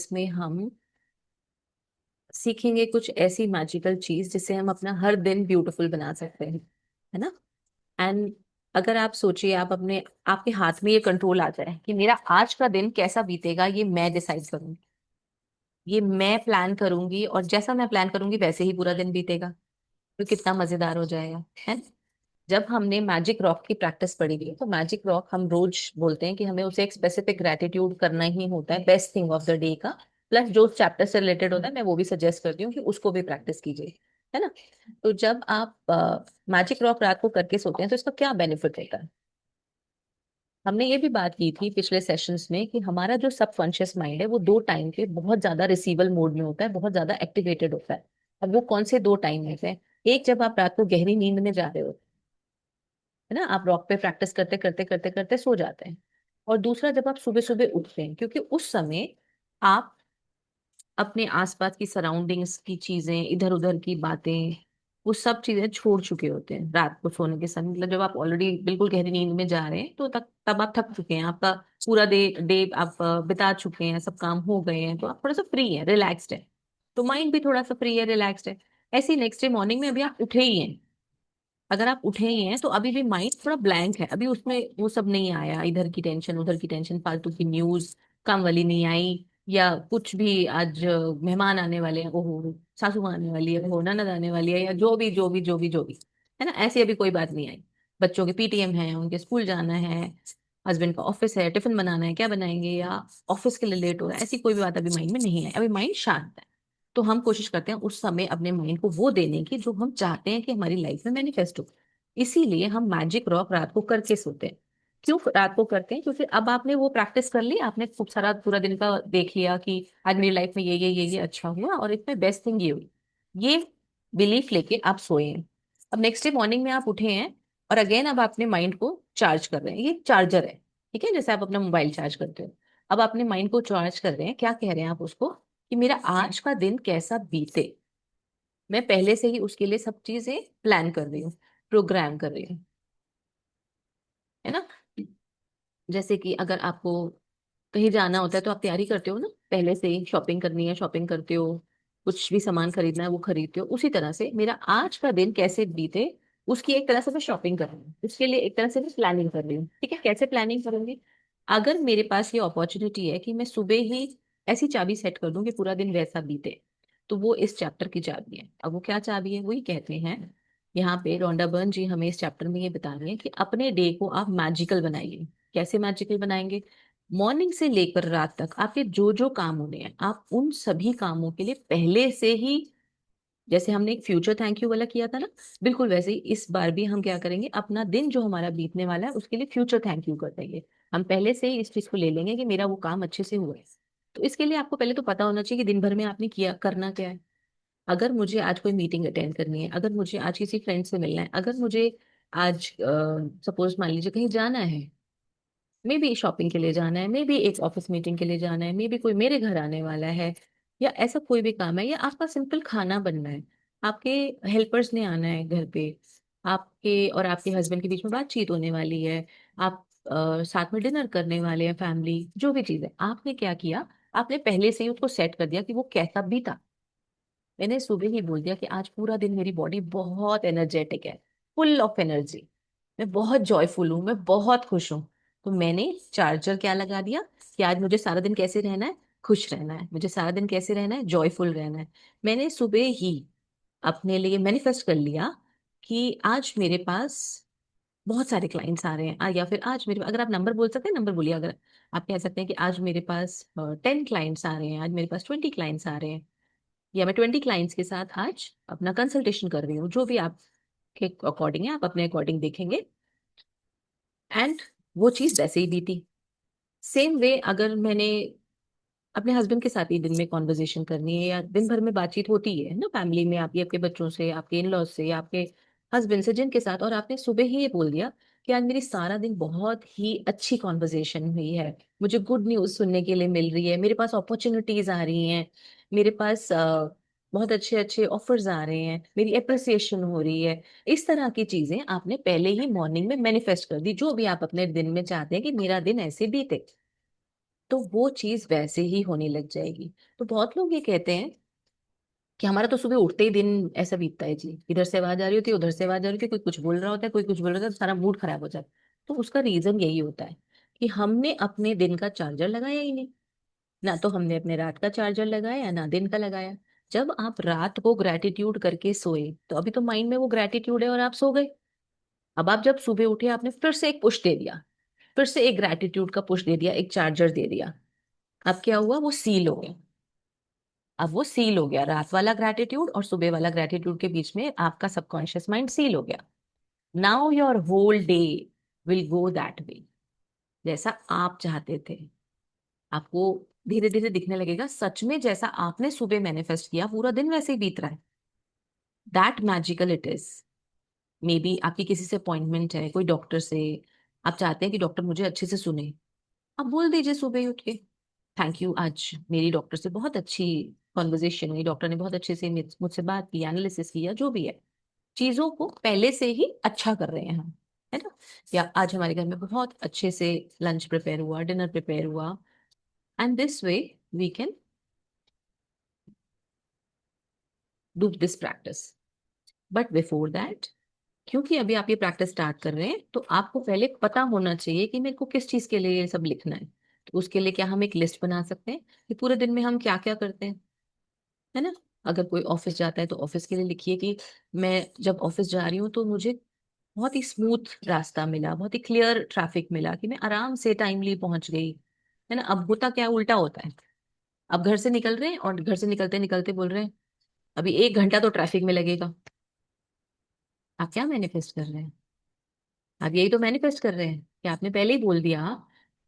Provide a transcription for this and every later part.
इसमें हम सीखेंगे कुछ ऐसी मैजिकल चीज जिससे हम अपना हर दिन ब्यूटीफुल बना सकते हैं, है ना। एंड अगर आप सोचिए, आप अपने आपके हाथ में ये कंट्रोल आ जाए कि मेरा आज का दिन कैसा बीतेगा, ये मैं डिसाइड करूंगी, ये मैं प्लान करूंगी, और जैसा मैं प्लान करूंगी वैसे ही पूरा दिन बीतेगा। तो कितना मजेदार हो जाएगा, है ना? जब हमने मैजिक रॉक की प्रैक्टिस पढ़ी थी, तो मैजिक रॉक हम रोज बोलते हैं कि हमें उसे एक स्पेसिफिक ग्रेटिट्यूड करना ही होता है, best thing of the day का। प्लस जो चैप्टर से रिलेटेड होता है, मैं वो भी सजेस्ट करती हूँ कि उसको भी प्रैक्टिस कीजिए, है ना। तो जब आप मैजिक रॉक रात को करके सोते हैं तो इसका क्या बेनिफिट होता है? हमने ये भी बात की थी पिछले सेशंस में कि हमारा जो सबकॉन्शियस माइंड है वो दो टाइम पे बहुत ज्यादा रिसीवल मोड में होता है, बहुत ज्यादा एक्टिवेटेड होता है। अब वो कौन से दो टाइम में से? एक, जब आप रात को गहरी नींद में जा रहे हो, है ना, आप रॉक पे प्रैक्टिस करते करते करते करते सो जाते हैं। और दूसरा, जब आप सुबह सुबह उठते हैं, क्योंकि उस समय आप अपने आसपास की सराउंडिंग्स की चीजें, इधर उधर की बातें, वो सब चीजें छोड़ चुके होते हैं रात को सोने के समय। मतलब जब आप ऑलरेडी बिल्कुल गहरी नींद में जा रहे हैं, तो तब आप थक चुके हैं, आपका पूरा डे डे आप बिता चुके हैं, सब काम हो गए हैं, तो आप थोड़ा सा फ्री है, रिलैक्स्ड है। तो माइंड भी थोड़ा सा फ्री है, रिलैक्स्ड है। ऐसे नेक्स्ट डे मॉर्निंग में अभी आप उठे ही हैं, अगर आप उठे ही हैं तो अभी भी माइंड थोड़ा ब्लैंक है, अभी उसमें वो सब नहीं आया, इधर की टेंशन उधर की टेंशन, फालतू की न्यूज काम वाली नहीं आई, या कुछ भी आज मेहमान आने वाले हैं, ओहो सासू माँ आने वाली है, ओहो ननद आने वाली है, या जो भी, है ना, ऐसी अभी कोई बात नहीं आई। बच्चों के पीटीएम है, उनके स्कूल जाना है, हस्बैंड का ऑफिस है, टिफिन बनाना है, क्या बनाएंगे, या ऑफिस के लिए लेट हो रहा है, ऐसी कोई भी बात अभी माइंड में नहीं है, अभी माइंड शांत है। तो हम कोशिश करते हैं उस समय अपने माइंड को वो देने की जो हम चाहते हैं कि हमारी लाइफ में मैनिफेस्ट हो। इसीलिए हम मैजिक रॉक रात को करके सोते हैं। क्यों रात को करते हैं? क्योंकि अब आपने वो प्रैक्टिस कर ली, आपने खूब सारा पूरा दिन का देख लिया कि आज मेरी लाइफ में ये अच्छा हुआ, और इसमें बेस्ट थिंग ये हुई। ये बिलीफ लेके आप सोए हैं। अब नेक्स्ट डे मॉर्निंग में आप उठे हैं, और अगेन अब अपने माइंड को चार्ज कर रहे हैं, ये चार्जर है, ठीक है, जैसे आप अपना मोबाइल चार्ज करते हो। अब अपने माइंड को चार्ज कर रहे हैं, क्या कह रहे हैं आप उसको, कि मेरा आज का दिन कैसा बीते। मैं पहले से ही उसके लिए सब चीजें प्लान कर रही हूँ, प्रोग्राम कर रही हूँ, है ना। जैसे कि अगर आपको कहीं जाना होता है तो आप तैयारी करते हो ना, पहले से ही शॉपिंग करनी है, शॉपिंग करते हो, कुछ भी सामान खरीदना है वो खरीदते हो। उसी तरह से मेरा आज का दिन कैसे बीते, उसकी एक तरह से मैं शॉपिंग कर रही हूँ, उसके लिए एक तरह से मैं प्लानिंग कर रही हूँ। ठीक है, कैसे प्लानिंग करूंगी? अगर मेरे पास ये अपॉर्चुनिटी है कि मैं सुबह ही ऐसी चाबी सेट कर दूं कि पूरा दिन वैसा बीते, तो वो इस चैप्टर की चाबी है। अब वो क्या चाबी है? वही कहते हैं, यहाँ पे रोंडा बर्न जी हमें इस चैप्टर में ये बता रहे हैं कि अपने डे को आप मैजिकल बनाइए। कैसे मैजिकल बनाएंगे? मॉर्निंग से लेकर रात तक आपके जो जो काम होने हैं, आप उन सभी कामों के लिए पहले से ही, जैसे हमने एक फ्यूचर थैंक यू वाला किया था ना, बिल्कुल वैसे ही इस बार भी हम क्या करेंगे, अपना दिन जो हमारा बीतने वाला है उसके लिए फ्यूचर थैंक यू कर देंगे। हम पहले से ही इस चीज को ले लेंगे कि मेरा वो काम अच्छे से हुआ है। तो इसके लिए आपको पहले तो पता होना चाहिए कि दिन भर में आपने किया करना क्या है। अगर मुझे आज कोई मीटिंग अटेंड करनी है, अगर मुझे आज किसी फ्रेंड से मिलना है, अगर मुझे आज सपोज मान लीजिए कहीं जाना है, मे बी शॉपिंग के लिए जाना है, मे बी एक ऑफिस मीटिंग के लिए जाना है, मे बी कोई मेरे घर आने वाला है, या ऐसा कोई भी काम है, या आपका सिंपल खाना बनना है, आपके हेल्पर्स ने आना है घर पे, आपके और आपके हस्बैंड के बीच में बातचीत होने वाली है, आप साथ में डिनर करने वाले हैं, फैमिली, जो भी चीज है, आपने क्या किया, आपने पहले से ही उसको सेट कर दिया कि वो कैसा बीता। मैंने सुबह ही बोल दिया कि आज पूरा दिन मेरी बॉडी बहुत एनर्जेटिक है, फुल ऑफ एनर्जी, मैं बहुत जॉयफुल हूँ, मैं बहुत खुश हूँ। तो मैंने चार्जर क्या लगा दिया कि आज मुझे सारा दिन कैसे रहना है, खुश रहना है, मुझे सारा दिन कैसे रहना है, जॉयफुल रहना है। मैंने सुबह ही अपने लिए मैनिफेस्ट कर लिया कि आज मेरे पास बहुत सारे क्लाइंट्स आ रहे हैं, या फिर आज मेरे, अगर आप नंबर बोल सकते हैं नंबर बोलिए, अगर आप कह सकते हैं कि आज मेरे पास 10 क्लाइंट्स आ रहे हैं, आज मेरे पास 20 क्लाइंट्स आ रहे हैं, या मैं 20 क्लाइंट्स के साथ आज अपना कंसल्टेशन कर रही हूँ, जो भी आपके अकॉर्डिंग है, आप अपने अकॉर्डिंग देखेंगे। एंड वो चीज वैसे ही बीती। सेम वे अगर मैंने अपने हस्बैंड के साथ ही दिन में कॉन्वर्जेशन करनी है, या दिन भर में बातचीत होती है ना फैमिली में, आपकी आपके बच्चों से, आपके इन लॉज से, या आपके हस्बैंड से, जिनके साथ, और आपने सुबह ही ये बोल दिया कि आज मेरी सारा दिन बहुत ही अच्छी कॉन्वर्जेशन हुई है, मुझे गुड न्यूज सुनने के लिए मिल रही है, मेरे पास अपॉर्चुनिटीज आ रही हैं, मेरे पास बहुत अच्छे अच्छे ऑफर्स आ रहे हैं, मेरी अप्रिसिएशन हो रही है। इस तरह की चीजें आपने पहले ही मॉर्निंग में मैनिफेस्ट कर दी, जो भी आप अपने दिन में चाहते हैं कि मेरा दिन ऐसे बीते। तो वो चीज वैसे ही होने लग जाएगी। तो बहुत लोग ये कहते हैं कि हमारा तो सुबह उठते ही दिन ऐसा बीतता है जी, इधर से आवाज आ रही होती है, उधर से आवाज आ रही होती है, कोई कुछ बोल रहा होता है, कोई कुछ बोल रहा होता है, तो सारा मूड खराब हो जाता है। तो उसका रीजन यही होता है कि हमने अपने दिन का चार्जर लगाया ही नहीं। ना तो हमने अपने रात का चार्जर लगाया, ना दिन का लगाया। जब आप रात को ग्रेटिट्यूड करके सोए तो अभी तो माइंड में वो ग्रेटिट्यूड है और आप सो गए। अब आप जब सुबह उठे, आपने फिर से एक पुश दे दिया, फिर से एक ग्रेटिट्यूड का पुश दे दिया, एक चार्जर दे दिया। अब क्या हुआ, वो सील हो गया। अब वो सील हो गया, रात वाला ग्रेटिट्यूड और सुबह वाला ग्रेटिट्यूड के बीच में आपका सबकॉन्शियस माइंड सील हो गया। Now your whole day will go that way, जैसा आप चाहते थे। आपको धीरे धीरे दिखने लगेगा सच में जैसा आपने सुबह मैनिफेस्ट किया पूरा दिन वैसे ही बीत रहा है। That magical it is. May be आपकी किसी से अपॉइंटमेंट है, कोई डॉक्टर से, आप चाहते हैं कि डॉक्टर मुझे अच्छे से सुने। आप बोल दीजिए सुबह ही उठ के, थैंक यू, आज मेरी डॉक्टर से बहुत अच्छी कॉन्वर्जेशन हुई, डॉक्टर ने बहुत अच्छे से मुझसे बात की, एनालिसिस किया, जो भी है। चीजों को पहले से ही अच्छा कर रहे हैं हम, है ना। या आज हमारे घर में बहुत अच्छे से लंच प्रिपेयर हुआ, डिनर प्रिपेयर हुआ, and this way we can do this practice. But before that, क्योंकि अभी आप ये प्रैक्टिस स्टार्ट कर रहे हैं, तो आपको पहले पता होना चाहिए कि मेरे को किस चीज के लिए ये सब लिखना है। तो उसके लिए क्या हम एक लिस्ट बना सकते हैं कि पूरे दिन में हम क्या क्या करते हैं, है ना। अगर कोई ऑफिस जाता है तो ऑफिस के लिए लिखिए कि मैं जब ऑफिस जा रही हूँ तो मुझे बहुत ही स्मूथ रास्ता मिला, बहुत ही क्लियर ट्रैफिक मिला, कि मैं आराम से टाइमली पहुंच गई, है ना। अब होता क्या, उल्टा होता है। अब घर से निकल रहे हैं और घर से निकलते निकलते बोल रहे हैं अभी 1 घंटा तो ट्रैफिक में लगेगा। आप क्या मैनिफेस्ट कर रहे हैं? आप यही तो मैनिफेस्ट कर रहे हैं कि आपने पहले ही बोल दिया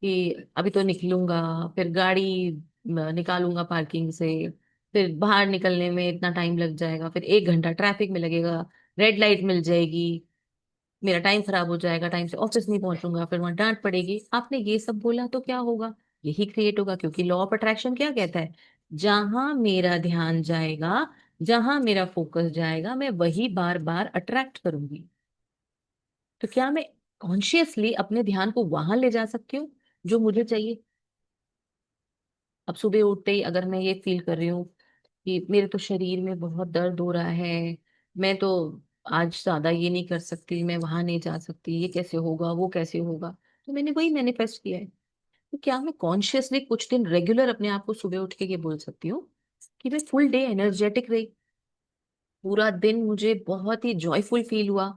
कि अभी तो निकलूंगा, फिर गाड़ी निकालूंगा पार्किंग से, फिर बाहर निकलने में इतना टाइम लग जाएगा, फिर 1 घंटा ट्रैफिक में लगेगा, रेड लाइट मिल जाएगी, मेरा टाइम खराब हो जाएगा, टाइम से ऑफिस नहीं पहुंचूंगा, फिर वहां डांट पड़ेगी। आपने ये सब बोला तो क्या होगा, यही क्रिएट होगा। क्योंकि लॉ ऑफ अट्रैक्शन क्या कहता है, जहां मेरा ध्यान जाएगा, जहां मेरा फोकस जाएगा, मैं वही बार बार अट्रैक्ट करूंगी। तो क्या मैं कॉन्शियसली अपने ध्यान को वहां ले जा सकती हूँ जो मुझे चाहिए? अब सुबह उठते ही अगर मैं ये फील कर रही हूँ कि मेरे तो शरीर में बहुत दर्द हो रहा है, मैं तो आज ज्यादा ये नहीं कर सकती, मैं वहां नहीं जा सकती, ये कैसे होगा, वो कैसे होगा, तो मैंने वही मैनिफेस्ट किया है। तो क्या मैं कॉन्शियसली कुछ दिन रेगुलर अपने आप को सुबह उठ के ये बोल सकती हूँ कि मैं फुल डे एनर्जेटिक रही, पूरा दिन मुझे बहुत ही जॉयफुल फील हुआ,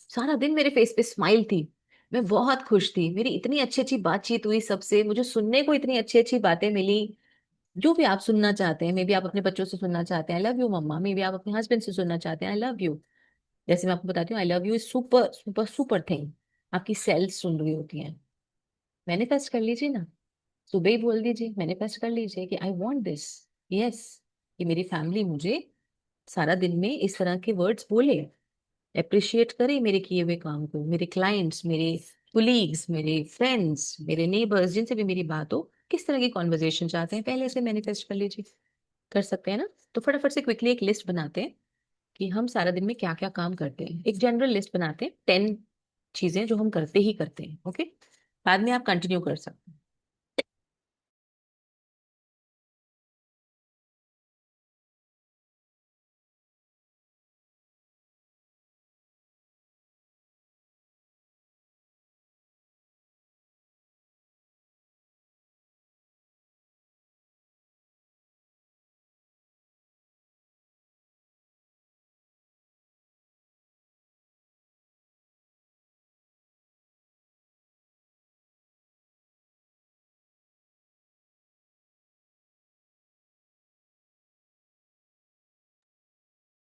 सारा दिन मेरे फेस पे स्माइल थी, मैं बहुत खुश थी, मेरी इतनी अच्छी अच्छी बातचीत हुई सबसे, मुझे सुनने को इतनी अच्छी अच्छी बातें मिली, जो भी आप सुनना चाहते हैं। मे बी आप अपने बच्चों से सुनना चाहते हैं आई लव यू मम्मा, मे बी आप अपने हस्बैंड से सुनना चाहते हैं आई लव यू। जैसे मैं आपको बताती हूँ, आई love you is super super super thing. आपकी सेल्स सुन रही होती हैं। मैनिफेस्ट कर लीजिए ना, सुबह ही बोल दीजिए, मैनिफेस्ट कर लीजिए कि आई वॉन्ट दिस। यस, कि मेरी फैमिली मुझे सारा दिन में इस तरह के वर्ड्स बोले, अप्रिशिएट करे मेरे किए हुए काम को, मेरे क्लाइंट्स, मेरे कुलीग्स, मेरे फ्रेंड्स, मेरे नेबर्स, जिनसे भी मेरी बात हो, किस तरह की कॉन्वर्जेशन चाहते हैं, पहले से मैनिफेस्ट कर लीजिए। कर सकते हैं ना। तो फटाफट से क्विकली एक लिस्ट बनाते हैं कि हम सारा दिन में क्या क्या काम करते हैं, एक जनरल लिस्ट बनाते हैं, 10 चीजें जो हम करते ही करते हैं, ओके। बाद में आप कंटिन्यू कर सकते हैं।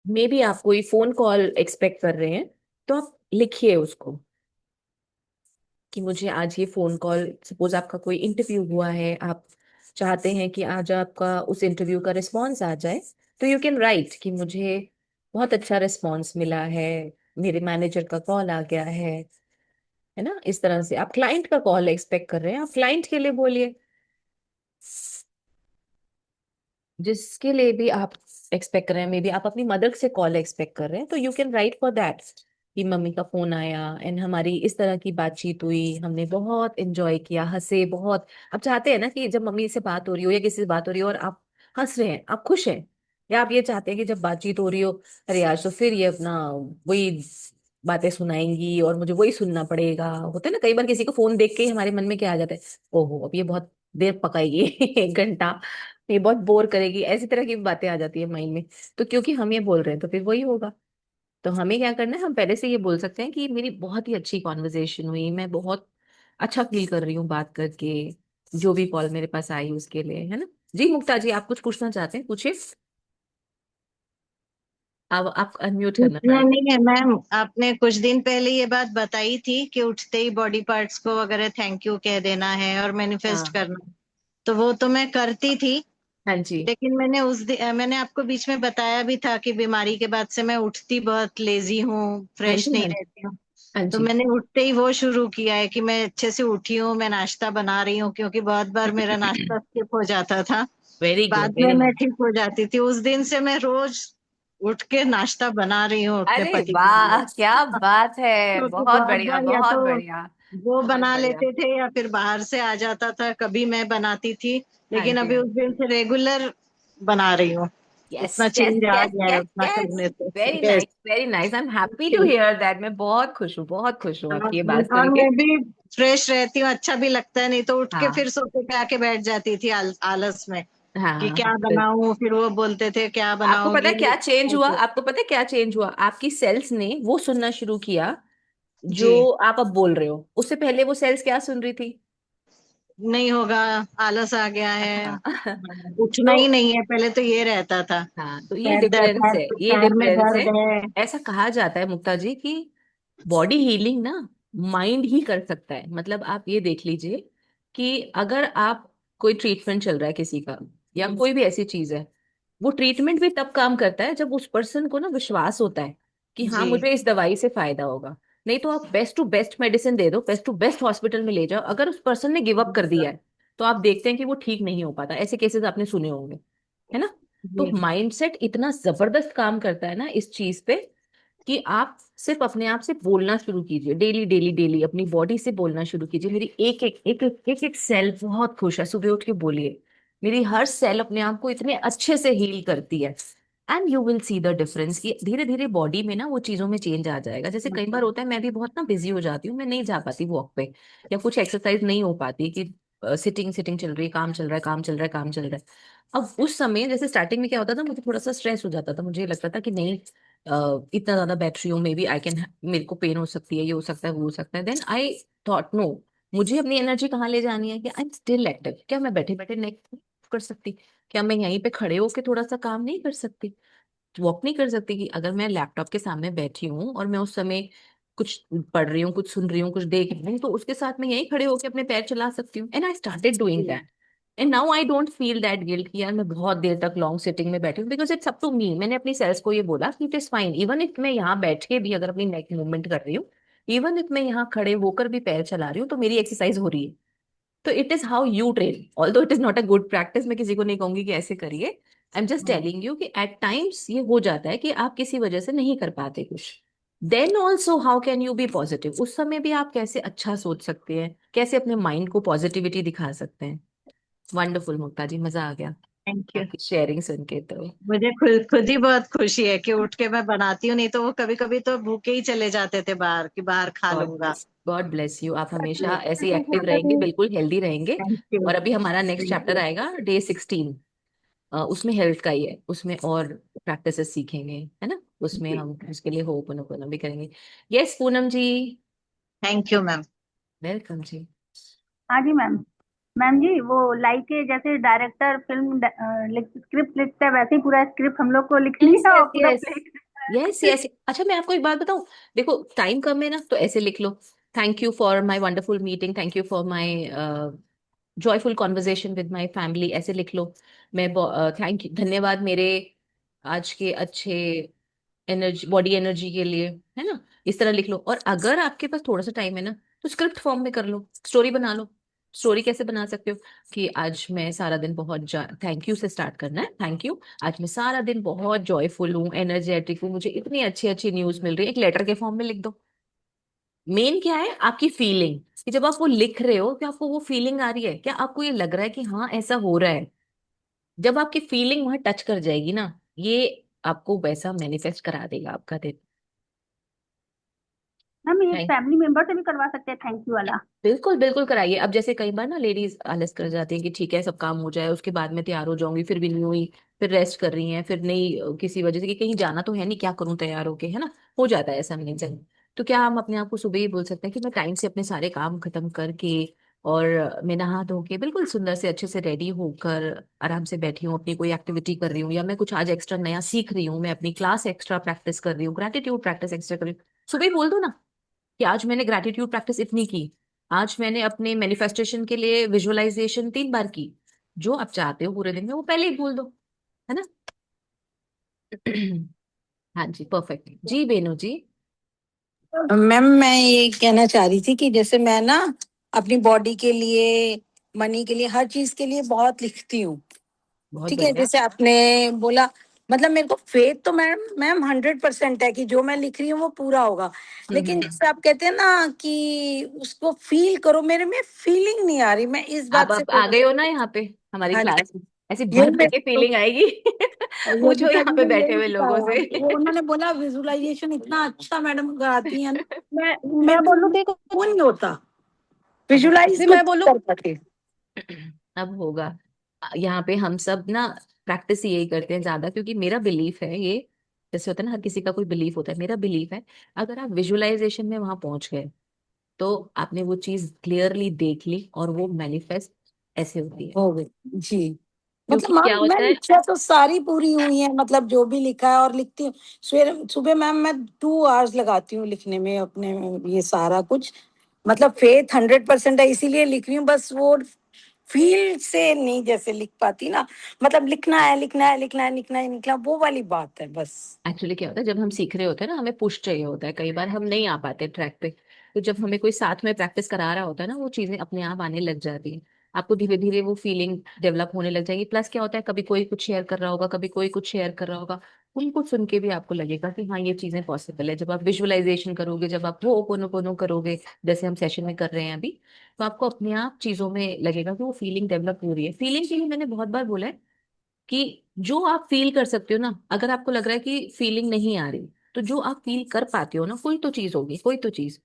मे बी आप कोई फोन कॉल एक्सपेक्ट कर रहे हैं, तो आप लिखिए उसको कि मुझे आज ये फोन कॉल, सपोज आपका कोई इंटरव्यू हुआ है, आप चाहते हैं कि आज आपका उस इंटरव्यू का रिस्पॉन्स आ जाए, तो यू कैन राइट कि मुझे बहुत अच्छा रिस्पॉन्स मिला है, मेरे मैनेजर का कॉल आ गया है ना। इस तरह से आप क्लाइंट का कॉल एक्सपेक्ट कर रहे हैं, आप क्लाइंट के लिए बोलिए। जिसके लिए भी आप एक्सपेक्ट कर रहे हैं, मे बी आप अपनी मदर से कॉल एक्सपेक्ट कर रहे हैं, तो you can write for that कि मम्मी का फोन आया एंड हमारी इस तरह की बातचीत हुई, हमने बहुत एंजॉय किया, हंसे बहुत। अब चाहते हैं ना कि जब मम्मी से बात हो रही हो या किसी से बात हो रही हो और आप हंस रहे हैं, आप खुश हैं, या आप ये चाहते हैं कि जब बातचीत हो रही हो, अरे यार तो फिर ये अपना वही बातें सुनाएंगी और मुझे वही सुनना पड़ेगा। होता है ना कई बार किसी को फोन देख के ही हमारे मन में क्या आ जाता है, ओहो अब ये बहुत देर पकाएगी 1 घंटा, ये बहुत बोर करेगी, ऐसी तरह की बातें आ जाती है माइंड में। तो क्योंकि हम ये बोल रहे हैं तो फिर वही होगा। तो हमें क्या करना है, हम पहले से ये बोल सकते हैं कि मेरी बहुत ही अच्छी कॉन्वर्जेशन हुई, मैं बहुत अच्छा फील कर रही हूँ बात करके, जो भी कॉल मेरे पास आई उसके लिए, है ना। जी मुक्ता जी, आप कुछ पूछना चाहते हैं, पूछिए। अब आप अनम्यूट करना पूछना माइक। नहीं है मैम, आपने कुछ दिन पहले ये बात बताई थी कि उठते ही बॉडी पार्ट्स को वगैरह थैंक यू कह देना है और मैनिफेस्ट हाँ। करना है। तो वो तो मैं करती थी। हाँ जी। लेकिन मैंने मैंने आपको बीच में बताया भी था कि बीमारी के बाद से मैं उठती बहुत लेजी हूँ, हाँ फ्रेश जी। नहीं हाँ जी। रहती हूँ। हाँ तो जी। मैंने उठते ही वो शुरू किया है कि मैं अच्छे से उठी हूँ, मैं नाश्ता बना रही हूँ, क्योंकि बहुत बार मेरा नाश्ता स्किप हो जाता था। वेरी गुड, बाद में वेरी मैं नाइस। ठीक हो जाती थी। उस दिन से मैं रोज उठ के नाश्ता बना रही हूँ अपने अरे पति के लिए। वाह, क्या बात है, क्योंकि बहुत बहुत बढ़िया, बार या बहुत तो बढ़िया। वो बहुत बना बढ़िया। लेते थे या फिर बाहर से आ जाता था, कभी मैं बनाती थी। हाँ लेकिन जी। अभी हाँ। उस दिन से रेगुलर बना रही हूँ। यस उतना यस चेंज आ यस गया है यस उतना यस। करने से। Very yes. Nice, very nice, I am happy to hear that. मैं बहुत खुश हूँ, बहुत खुश हूँ आपकी ये बात और सुन के। मैं भी फ्रेश रहती हूँ, अच्छा भी लगता है। नहीं तो उठ के हाँ। फिर सोफे पे आके बैठ जाती थी आलस में कि हाँ। क्या बनाऊं। फिर वो बोलते थे क्या आपको पता है बनाओगी। क्या चेंज हुआ, ऐसे। आपको पता है क्या चेंज हुआ, आपकी सेल्स ने वो सुनना शुरू किया जो जी। आप अब बोल रहे हो। उससे पहले वो सेल्स क्या सुन रही थी? नहीं होगा, आलस आ गया है, हाँ उठना ही तो नहीं है, पहले तो ये रहता था। हाँ, तो ये डिफरेंस पैर है, ये पैर में डिफरेंस है। दर्द है। ऐसा कहा जाता है मुक्ता जी कि बॉडी हीलिंग ना माइंड ही कर सकता है। मतलब आप ये देख लीजिए कि अगर आप, कोई ट्रीटमेंट चल रहा है किसी का या कोई भी ऐसी चीज है, वो ट्रीटमेंट भी तब काम करता है जब उस पर्सन को ना विश्वास होता है कि हाँ जी। मुझे इस दवाई से फायदा होगा। नहीं तो आप बेस्ट टू बेस्ट मेडिसिन दे दो, बेस्ट टू बेस्ट हॉस्पिटल में ले जाओ, अगर उस पर्सन ने गिव अप कर दिया है तो आप देखते हैं कि वो ठीक नहीं हो पाता। ऐसे केसेस आपने सुने होंगे, है ना। तो जी। माइंडसेट इतना जबरदस्त काम करता है ना इस चीज पे कि आप सिर्फ अपने आप से बोलना शुरू कीजिए, डेली डेली डेली अपनी बॉडी से बोलना शुरू कीजिए, मेरी एक एक एक एक एक, एक सेल बहुत खुश है, सुबह उठ के बोलिए, मेरी हर सेल अपने आप को इतने अच्छे से हील करती है। And you will see the difference कि धीरे धीरे बॉडी में ना वो चीजों में चेंज आ जाएगा। जैसे कई बार होता है, मैं भी बहुत ना बिजी हो जाती हूँ, मैं नहीं जा पाती वॉक पे, या कुछ एक्सरसाइज नहीं हो पाती कि सिटिंग सिटिंग चल रही है, काम चल रहा है, काम चल रहा है, काम चल रहा है। अब उस समय जैसे स्टार्टिंग में क्या होता था, मुझे थोड़ा सा स्ट्रेस हो जाता था, मुझे लगता था कि नहीं इतना ज्यादा बैटरी हो, मे बी आई कैन, मेरे को पेन हो सकती है, ये हो सकता है, वो हो सकता है। देन आई थॉट नो, मुझे अपनी एनर्जी कहाँ ले जानी है कि आई एम स्टिल एक्टिव। क्या मैं बैठे बैठे नहीं कर सकती? क्या मैं यहीं पे खड़े होके थोड़ा सा काम नहीं कर सकती, वॉक नहीं कर सकती? कि अगर मैं लैपटॉप के सामने बैठी हूँ और मैं उस समय कुछ पढ़ रही हूँ, कुछ सुन रही हूँ, कुछ देख रही हूँ, तो उसके साथ मैं यहीं खड़े होकर अपने पैर चला सकती हूँ। And I started doing that. And now I don't feel that guilt कि यार मैं बहुत देर तक लॉन्ग सिटिंग में बैठी हूँ, because it's up to me. मैंने अपनी सेल्स को ये बोला कि it is fine, even if मैं यहाँ बैठ के भी अगर अपनी नेक मूवमेंट कर रही हूँ, इवन इफ मैं यहाँ खड़े होकर भी पैर चला रही हूँ, तो मेरी एक्सरसाइज हो रही है। तो it is how you train, although it is not a good practice, मैं किसी को नहीं कहूंगी कि ऐसे करिए। I am just telling you कि एट टाइम्स ये हो जाता है कि आप किसी वजह से नहीं कर पाते कुछ। Then also how can you be positive, उस समय भी आप कैसे अच्छा सोच सकते हैं, कैसे अपने माइंड को पॉजिटिविटी दिखा सकते हैं। वंडरफुल मुक्ता जी, मजा आ गया थैंक यू। आपकी शेयरिंग सुन के तो। मुझे खुद खुद ही बहुत खुशी है कि उठ के मैं बनाती हूँ। नहीं तो वो कभी कभी तो भूखे ही चले जाते थे बाहर, कि बाहर खा गॉड लूंगा। ब्लेस, गॉड ब्लेस यू, आप हमेशा ऐसे ही एक्टिव रहेंगे, बिल्कुल हेल्दी रहेंगे। Thank you. और अभी हमारा नेक्स्ट थैंक चैप्टर यू। आएगा डे 16, उसमें हेल्थ का ही है, उसमें और प्रैक्टिसेस सीखेंगे, है ना। उसमें जी। हम उसके लिए होपनोपोनो भी करेंगे। Yes Poonam ji. Thank you ma'am. Welcome जी। हाँ जी मैम। मैम जी वो लाइक के जैसे डायरेक्टर फिल्म स्क्रिप्ट लिखता है, वैसे ही पूरा स्क्रिप्ट हम लोग को लिखनी यस है और यस पूरा यस। प्ले यस करना है। यस। अच्छा मैं आपको एक बात बताऊं, देखो टाइम कम है ना, तो ऐसे लिख लो, thank you for my wonderful meeting, thank you for my joyful conversation with my family, ऐसे लिख लो। मैं थैंक यू, धन्यवाद मेरे आज के अच्छे एनर्जी, बॉडी एनर्जी के लिए, है ना। इस तरह लिख लो। और अगर आपके पास थोड़ा सा टाइम है ना, तो स्क्रिप्ट फॉर्म में कर लो, स्टोरी बना लो। स्टोरी कैसे बना सकते हो कि आज मैं सारा दिन बहुत थैंक यू से स्टार्ट करना है। थैंक यू, आज मैं सारा दिन बहुत जॉयफुल हूँ, एनर्जेटिक हूँ, मुझे इतनी अच्छी अच्छी न्यूज मिल रही है, एक लेटर के फॉर्म में लिख दो। मेन क्या है, आपकी फीलिंग, कि जब आप वो लिख रहे हो, क्या आपको वो फीलिंग आ रही है, क्या आपको ये लग रहा है कि हाँ ऐसा हो रहा है। जब आपकी फीलिंग वहां टच कर जाएगी ना, ये आपको वैसा मैनिफेस्ट करा देगा आपका दिन। मैम ये फैमिली मेंबर से भी करवा सकते हैं थैंक यू वाला? बिल्कुल बिल्कुल कराइए। अब जैसे कई बार ना लेडीज आलस कर जाती हैं कि ठीक है सब काम हो जाए उसके बाद में तैयार हो जाऊंगी, फिर भी नहीं हुई, फिर रेस्ट कर रही हैं, फिर नहीं किसी वजह से कि कहीं जाना तो है नहीं, क्या करूं तैयार होके, है ना, हो जाता है ऐसा नहीं चाहिए। तो क्या हम अपने आप को सुबह ही बोल सकते हैं कि मैं टाइम से अपने सारे काम खत्म करके और मैं नहा धो के बिल्कुल सुंदर से अच्छे से रेडी होकर आराम से बैठी हूँ, अपनी कोई एक्टिविटी कर रही हूँ, या मैं कुछ आज एक्स्ट्रा नया सीख रही हूँ, मैं अपनी क्लास एक्स्ट्रा प्रैक्टिस कर रही हूँ, ग्रेटिट्यूड प्रैक्टिस एक्स्ट्रा कर रही हूँ, सुबह ही बोल दो ना कि आज मैंने ग्रैटिट्यूड प्रैक्टिस इतनी की, आज मैंने अपने मैनिफेस्टेशन के लिए विजुअलाइजेशन 3 बार की। जो आप चाहते हो पूरे दिन में वो पहले ही बोल दो, है ना। हाँ जी, परफेक्ट जी, बेनू जी। मैम मैं ये कहना चाह रही थी कि जैसे मैं ना अपनी बॉडी के लिए, मनी के लिए, हर चीज के लिए बहुत लिखती हूँ। बहुत ठीक है, बढ़िया। जैसे आपने बोला, मतलब मेरे को फेथ तो मैम मैम 100% है कि जो मैं लिख रही हूँ वो पूरा होगा। लेकिन हम्म। जैसे आप कहते हैं ना कि उसको फील करो, मेरे में फीलिंग नहीं आ रही, मैं इस बात से आप आ गए हो ना यहाँ पे हमारी हाँ क्लास में, ऐसी ये भर भर के फीलिंग आएगी। पूछो योगिता यहाँ जी पे ने बैठे यही हुए लोगों बताया, से। वो उन्होंने बोला विजुअलाइजेशन इतना अच्छा मैडम कराती है ना, मैं मेरे मैं को बोलूं देखो, वो नहीं होता, अब विजुलाइज नहीं कुछ मैं बोलूं, कर पाते। अब होगा। यहाँ पे हम सब ना प्रैक्टिस यही करते हैं ज्यादा, क्योंकि मेरा बिलीफ है ये, जैसे होता है ना हर किसी का कोई बिलीफ होता है, मेरा बिलीफ है अगर आप विजुअलाइजेशन में वहां पहुंच गए तो आपने वो चीज क्लियरली देख ली और वो मैनिफेस्ट ऐसे होती है। हो गई जी। मतलब क्योंकि क्या मैम मैं होता है, इच्छा तो सारी पूरी हुई है, मतलब जो भी लिखा है और लिखती हूँ। सवेरे सुबह मैम मैं 2 आवर्स लगाती हूँ लिखने में अपने में ये सारा कुछ। मतलब फेथ 100% है, इसीलिए लिख रही हूँ, बस वो फील से नहीं जैसे लिख पाती ना। मतलब लिखना है लिखना है लिखना है लिखना है लिखना, वो वाली बात है बस। एक्चुअली क्या होता है, जब हम सीख रहे होते हैं ना हमें पुश चाहिए होता है, कई बार हम नहीं आ पाते ट्रैक पे, तो जब हमें कोई साथ में प्रैक्टिस करा रहा होता है ना वो चीजें अपने आप आने लग जाती है। आपको धीरे धीरे वो फीलिंग डेवलप होने लग जाएगी। प्लस क्या होता है, कभी कोई कुछ शेयर कर रहा होगा, कभी कोई कुछ शेयर कर रहा होगा, उनको सुन के भी आपको लगेगा कि हाँ ये चीजें पॉसिबल है। जब आप विजुअलाइजेशन करोगे, जब आप वो ओपन करोगे, जैसे हम सेशन में कर रहे हैं अभी, तो आपको अपने आप चीजों में लगेगा कि वो फीलिंग डेवलप हो रही है। फीलिंग के लिए मैंने बहुत बार बोला है कि जो आप फील कर सकते हो ना, अगर आपको लग रहा है कि फीलिंग नहीं आ रही, तो जो आप फील कर पाते हो ना, कोई तो चीज होगी, कोई तो चीज,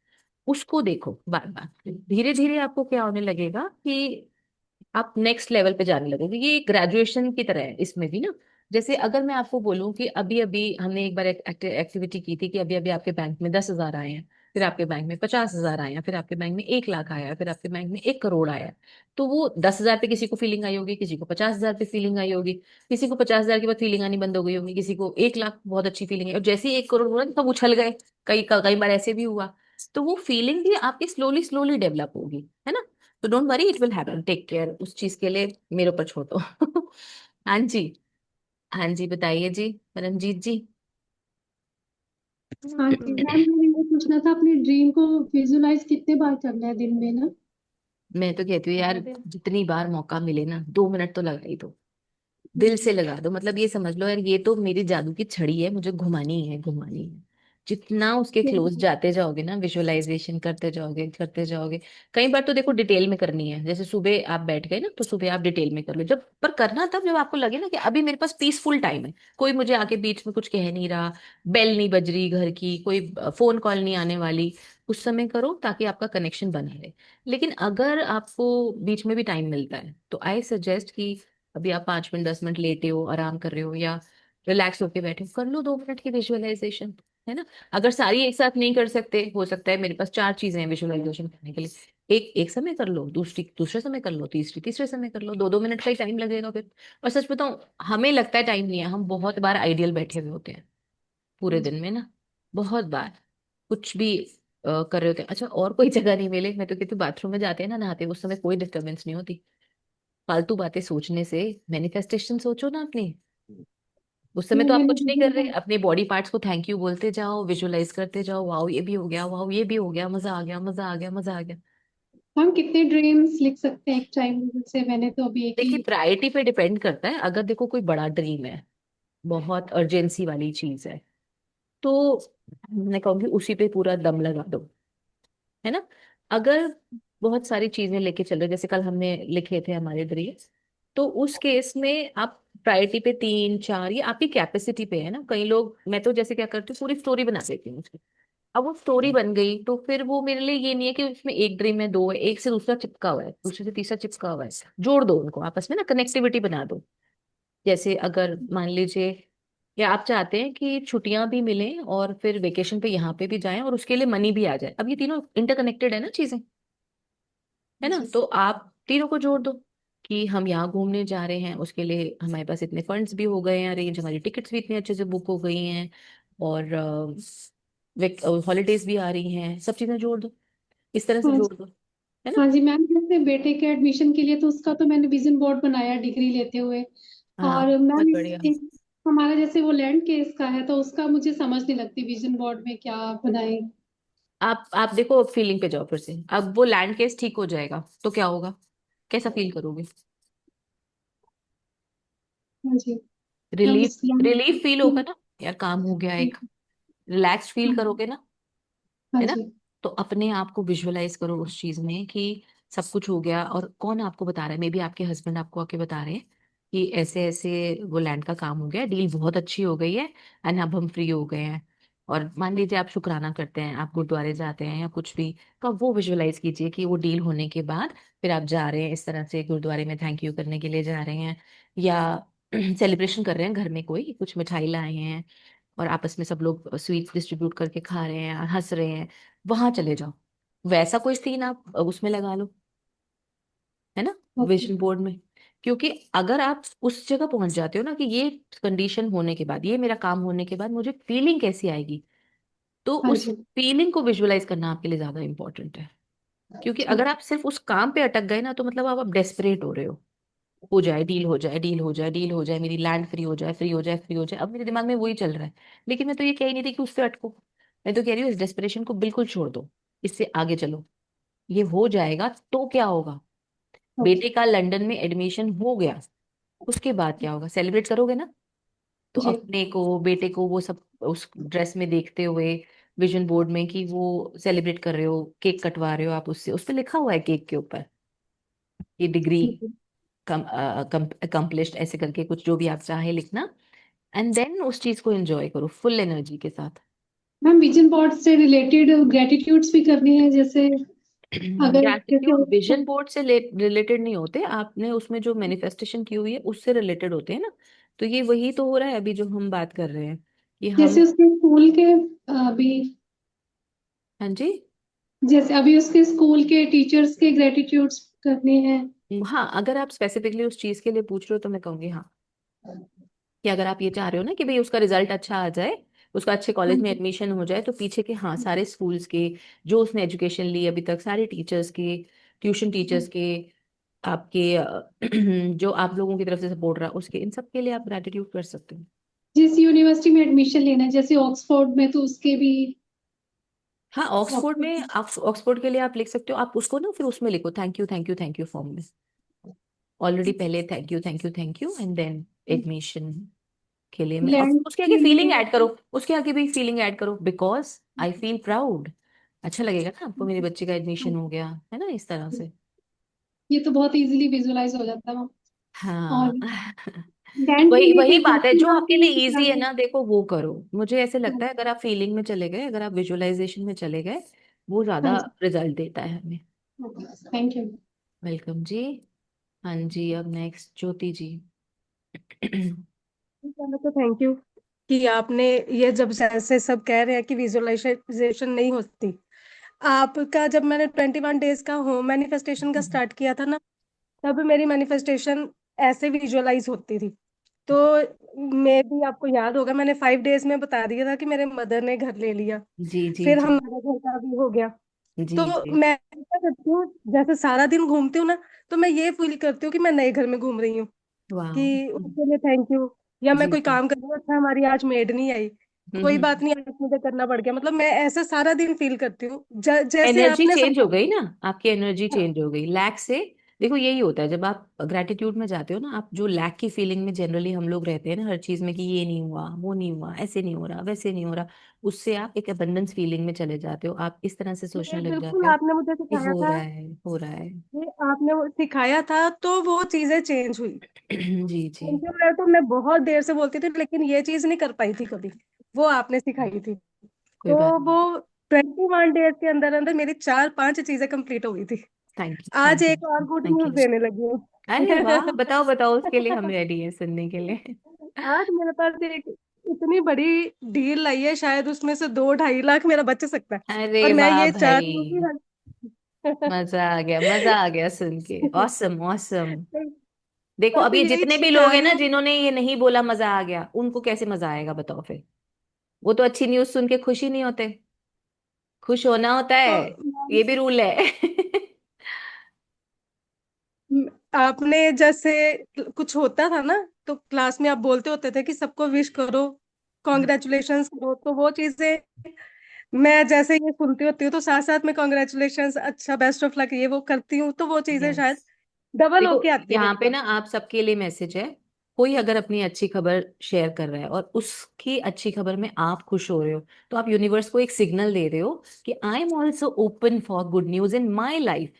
उसको देखो बार बार। धीरे धीरे आपको क्या होने लगेगा कि आप नेक्स्ट लेवल पे जाने लगोगे। ये ग्रेजुएशन की तरह है इसमें भी ना। जैसे अगर मैं आपको बोलूं कि अभी अभी हमने एक बार एक्टिविटी की थी कि अभी अभी आपके बैंक में 10,000 आए हैं, फिर आपके बैंक में 50,000 आए हैं, फिर आपके बैंक में 1 लाख आया है, फिर आपके बैंक में 1 करोड़ आया है। तो वो 10,000 पे किसी को फीलिंग आई होगी, किसी को 50,000 पे फीलिंग आई होगी, किसी को 50,000 के बाद फीलिंग आनी बंद हो गई होगी, किसी को 1 लाख बहुत अच्छी फीलिंग है, और जैसे ही 1 करोड़ हुआ सब उछल गए। कई कई बार ऐसे भी हुआ। तो वो फीलिंग भी आपकी स्लोली स्लोली डेवलप होगी, है ना। तो don't worry, it will happen, take care, उस चीज के लिए मेरे ऊपर छोड़ दो। हाँ जी। हाँ जी, बताइए जी, रंजीत जी। हाँ जी मैम, मैंने ये पूछना था, अपने ड्रीम को विजुलाइज कितने बार करना है दिन में ना? मैं तो कहती हूँ यार, जितनी बार मौका मिले ना 2 मिनट तो लगा ही दो, दिल से लगा दो। मतलब ये समझ लो यार, ये तो मेरी जादू की छड़ी है, मुझे घुमानी है घुमानी है। जितना उसके क्लोज जाते जाओगे ना, विजुअलाइजेशन करते जाओगे। कई बार तो देखो डिटेल में करनी है, जैसे सुबह आप बैठ गए ना तो सुबह आप डिटेल में कर लो, जब पर करना तब जब आपको लगे ना कि अभी मेरे पास पीसफुल टाइम है, कोई मुझे आके बीच में कुछ कह नहीं रहा, बेल नहीं बज रही घर की, कोई फोन कॉल नहीं आने वाली, उस समय करो ताकि आपका कनेक्शन बना रहे। लेकिन अगर आपको बीच में भी टाइम मिलता है तो आई सजेस्ट कि अभी आप 5 मिनट 10 मिनट लेटे हो, आराम कर रहे हो, या रिलैक्स होके बैठे हो, कर लो 2 मिनट की विजुअलाइजेशन, है ना। अगर सारी एक साथ नहीं कर सकते, हो सकता है मेरे पास 4 चीजें हैं विजुअलाइजेशन करने के लिए, एक एक समय कर लो, दूसरी दूसरे समय कर लो, तीसरी तीसरे समय कर लो, 2-2 मिनट का ही टाइम लगेगा फिर। और सच बताऊं, हमें लगता है टाइम नहीं है, हम बहुत बार आइडियल बैठे हुए होते हैं पूरे दिन में ना, बहुत बार कुछ भी कर रहे होते हैं। अच्छा, और कोई जगह नहीं मिले, मैं तो कहती हूँ बाथरूम में जाते हैं ना नहाते, उस समय कोई डिस्टर्बेंस नहीं होती। फालतू बातें सोचने से मैनिफेस्टेशन सोचो ना अपनी। उस समय नहीं तो आप मैंने कुछ नहीं कर रहे, विजुअलाइज, अपने बॉडी पार्ट्स को थैंक यू बोलते जाओ, विजुअलाइज करते जाओ, वाओ ये भी हो गया, वाओ ये भी हो गया, मजा आ गया, मजा आ गया, मजा आ गया। हम कितने ड्रीम्स लिख सकते हैं एक टाइम से? मैंने तो अभी एक ही देखिए, लिखा। प्रायोरिटी पे डिपेंड करता है। अगर देखो कोई बड़ा ड्रीम है, बहुत अर्जेंसी वाली चीज है, तो मैं कहूँगी उसी पे पूरा दम लगा दो, है ना। अगर बहुत सारी चीजें लेके चल रहे, जैसे कल हमने लिखे थे हमारे ड्रीम्स, तो उस केस में आप प्रायोरिटी पे तीन चार, ये आपकी कैपेसिटी पे है ना। कई लोग, मैं तो जैसे क्या करती हूँ, पूरी स्टोरी बना देती हूँ उसकी। अब वो स्टोरी बन गई तो फिर वो मेरे लिए ये नहीं है कि उसमें एक ड्रीम है, दो है, एक से दूसरा चिपका हुआ है, दूसरे से तीसरा चिपका हुआ है। जोड़ दो उनको आपस में ना, कनेक्टिविटी बना दो। जैसे अगर मान लीजिए, या आप चाहते हैं कि छुट्टियां भी मिलें और फिर वेकेशन पे यहाँ पे भी जाएं और उसके लिए मनी भी आ जाए, अब ये तीनों इंटरकनेक्टेड है ना चीजें, है ना। जी। तो आप तीनों को जोड़ दो कि हम यहाँ घूमने जा रहे हैं, उसके लिए हमारे पास इतने फंड्स भी हो गए हैं अरेंज, हमारी टिकट्स भी इतने अच्छे से बुक हो गई हैं, और हॉलीडेज भी आ रही हैं, सब चीजें जोड़ दो, इस तरह से हाँ जोड़ जी। दो, है ना। हाँ जी मैम, जैसे बेटे के एडमिशन के लिए तो उसका तो मैंने विजन बोर्ड बनाया डिग्री लेते हुए। हाँ, और बहुत मैम बढ़िया। हमारा जैसे वो लैंड केस का है तो उसका मुझे समझ नहीं लगती विजन बोर्ड में क्या बनाए। आप देखो, फीलिंग पे जाओ फिर से। अब वो लैंड केस ठीक हो जाएगा तो क्या होगा, कैसा फील करोगे? हाँ जी मैम, रिलीफ, उस land रिलीफ फील होगा की- ना, यार काम हो गया एक। रिलैक्स फील हाँ करोगे ना, हाँ है ना। जी। तो अपने आप को विजुअलाइज करो उस चीज में कि सब कुछ हो गया, और कौन आपको बता रहा है, मे बी आपके हस्बैंड आपको आके बता रहे हैं कि ऐसे ऐसे वो लैंड का काम हो गया, डील बहुत अच्छी हो गई है, एंड अब हम फ्री हो गए हैं। और मान लीजिए आप शुक्राना करते हैं, आप गुरुद्वारे जाते हैं या कुछ भी, तो आप वो विजुअलाइज कीजिए कि वो डील होने के बाद फिर आप जा रहे हैं इस तरह से गुरुद्वारे में, थैंक यू करने के लिए जा रहे हैं, या सेलिब्रेशन कर रहे हैं, घर में कोई कुछ मिठाई लाए हैं और आपस में सब लोग स्वीट्स डिस्ट्रीब्यूट करके खा रहे हैं, हंस रहे हैं, वहां चले जाओ। वैसा कोई सीन आप उसमें लगा लो, है ना, ओके। विजन बोर्ड में। क्योंकि अगर आप उस जगह पहुंच जाते हो ना कि ये कंडीशन होने के बाद, ये मेरा काम होने के बाद मुझे फीलिंग कैसी आएगी, तो हाँ उस जी। फीलिंग को विजुअलाइज करना आपके लिए ज्यादा इंपॉर्टेंट है। क्योंकि अगर ठीक। आप सिर्फ उस काम पे अटक गए ना, तो मतलब आप डेस्परेट हो रहे हो जाए, डील हो जाए, डील हो जाए, डील हो जाए, मेरी लैंड फ्री हो जाए, फ्री हो जाए, फ्री हो जाए। अब मेरे दिमाग में वही चल रहा है। लेकिन मैं तो ये कह ही नहीं रही कि उस पर अटको, मैं तो कह रही हूँ इस डेस्परेशन को बिल्कुल छोड़ दो, इससे आगे चलो। ये हो जाएगा तो क्या होगा, ओके। बेटे का लंदन में एडमिशन हो गया, उसके बाद क्या होगा, सेलिब्रेट करोगे ना। तो जी। अपने को, बेटे को वो सब उस ड्रेस में देखते हुए, विजन बोर्ड में कि वो सेलिब्रेट कर रहे हो, केक कटवा रहे हो आप उससे, उस पे लिखा हुआ है केक के ऊपर ये डिग्री ठीक है अकम्पलिश्ड, ऐसे करके कुछ जो भी आप चाहे लिखना। एंड देन उस चीज को एंजॉय करो फुल एनर्जी के साथ। मैम, विजन बोर्ड से रिलेटेड ग्रेटिट्यूड्स भी करनी है जैसे? अगर जैसे ग्रैटिट्यूड विजन बोर्ड से रिलेटेड नहीं होते, आपने उसमें जो मैनिफेस्टेशन की हुई है उससे रिलेटेड होते हैं ना। तो ये वही तो हो रहा है अभी जो हम बात कर रहे हैं कि हम। जैसे उसके स्कूल के अभी हाँ जी। जैसे अभी उसके स्कूल के टीचर्स के ग्रेटिट्यूड्स करने हैं। हाँ, अगर आप स्पेसिफिकली उस चीज के लिए पूछ रहे हो तो मैं कहूंगी हाँ, कि अगर आप ये चाह रहे हो ना कि भाई उसका रिजल्ट अच्छा आ जाए, उसका अच्छे हाँ कॉलेज में जी। एडमिशन हो जाए, तो पीछे के हाँ सारे स्कूल्स के, जो उसने एजुकेशन ली अभी तक, सारे टीचर्स के, ट्यूशन टीचर्स के, आपके जो आप लोगों की तरफ से सपोर्ट रहा उसके, इन सब के लिए आप ग्रेटिट्यूड कर सकते हो। जिस यूनिवर्सिटी में एडमिशन लेना है जैसे ऑक्सफोर्ड में तो उसके भी। हाँ, ऑक्सफोर्ड में ऑक्सफोर्ड। आप ऑक्सफोर्ड के लिए आप लिख सकते हो, आप उसको ना फिर उसमें लिखो thank you thank you thank you form में, ऑलरेडी पहले thank you thank you thank you, and then admission के लिए मैं, और लैंड उसके आगे के फीलिंग लिए। ऐड करो, उसके आगे भी फीलिंग ऐड करो, बिकॉज आई फील प्राउड। अच्छा लगेगा ना आपको, मेरे बच्चे का एडमिशन हो गया, है ना, इस तरह से। ये तो बहुत इजीली विजुअलाइज हो जाता है मैम। और हाँ। लैंड के वही लिए वही फिर बात है, जो कैसे आपके लिए इजी है आप? ना, देखो वो करो। मुझे ऐसे लगता है अगर आप फीलिंग में चले गए, अगर आप विजुअलाइजेशन में चले गए, वो हाँ ज्यादा जी। रिजल्ट देता है हमें। Thank you. वेलकम जी। हाँ जी, अब नेक्स्ट ज्योति जी। पहले तो थैंक यू कि आपने ये, जब जैसे सब कह रहे हैं कि विजुअलाइजेशन नहीं होती, आपका जब मैंने 21 डेज का होम मैनिफेस्टेशन का स्टार्ट किया था ना, तब मेरी मैनिफेस्टेशन ऐसे विजुअलाइज होती थी। तो मैं भी, आपको याद होगा, मैंने 5 डेज में बता दिया था कि मेरे मदर ने घर ले लिया, जी जी फिर जी हमारे घर का भी हो गया। जी तो जी। मैं क्या करती हूँ, जैसे सारा दिन घूमती हूँ ना, तो मैं ये फील करती हूँ कि मैं नए घर में घूम रही हूँ, वाह। कि उसके लिए थैंक यू। या मैं जी कोई जी। काम कर रही हूँ, अच्छा हमारी आज मेड नहीं आई, कोई बात नहीं, आज मुझे करना पड़ गया, मतलब मैं ऐसे सारा दिन फील करती हूँ जैसे एनर्जी आपने चेंज हो समझा। गई ना, आपकी एनर्जी हाँ, चेंज हो गई लैक से। देखो यही होता है जब आप ग्रेटिट्यूड में जाते हो ना, आप जो लैक की फीलिंग में जनरली हम लोग रहते हैं ना हर चीज में, कि ये नहीं हुआ, वो नहीं हुआ, ऐसे नहीं हो रहा, वैसे नहीं हो रहा, उससे आप एक अबंडेंस फीलिंग में चले जाते हो, आप इस तरह से ये सोचने लग बिल्कुल जाते हो आपने मुझे कि सिखाया हो था, रहा है, हो रहा है। ये आपने वो सिखाया था तो वो चीजें चेंज हुई। जी जी। थैंक यू, तो मैं बहुत देर से बोलती थी लेकिन ये चीज नहीं कर पाई थी कभी, वो आपने सिखाई थी। कोई तो बात वो नहीं। 21 डेज के अंदर अंदर मेरी 4-5 चीजें कंप्लीट हो गई थी। थैंक यू, आज थैंक यू, एक और गुड थैंक न्यूज यू। देने लगी हूँ। अरे वाह, बताओ बताओ, उसके लिए हम रेडी हैं सुनने के लिए। आज मेरे पास एक इतनी बड़ी डील आई है, शायद उसमें से 2-2.5 लाख मेरा बच सकता है। अरे और मैं वाह ये भाई, चाहती हूँ कि मजा आ गया, मजा आ गया सुन के, ऑसम ऑसम। देखो बस अब ये यही जितने भी लोग चाह हैं रही ना हूँ। जिन्होंने ये नहीं बोला मजा आ गया, उनको कैसे मजा आएगा बताओ फिर? वो तो अच्छी न्यूज सुन के खुश ही नहीं होते, खुश होना होता तो है, ये भी रूल है। आपने जैसे कुछ होता था ना, तो क्लास में आप बोलते होते थे कि सबको विश करो, कॉन्ग्रेचुलेशंस करो, तो वो चीजें मैं जैसे ये सुनती होती हूँ तो साथ साथ में कॉन्ग्रेचुलेशंस, अच्छा, बेस्ट ऑफ लक, ये वो करती हूँ, तो वो चीजें यस। शायद डबल देखो होके आती है यहाँ मेरे पे पास। ना आप सबके लिए मैसेज है, कोई अगर अपनी अच्छी खबर शेयर कर रहा है और उसकी अच्छी खबर में आप खुश हो रहे हो, तो आप यूनिवर्स को एक सिग्नल दे रहे हो कि I am also open for good news in my life.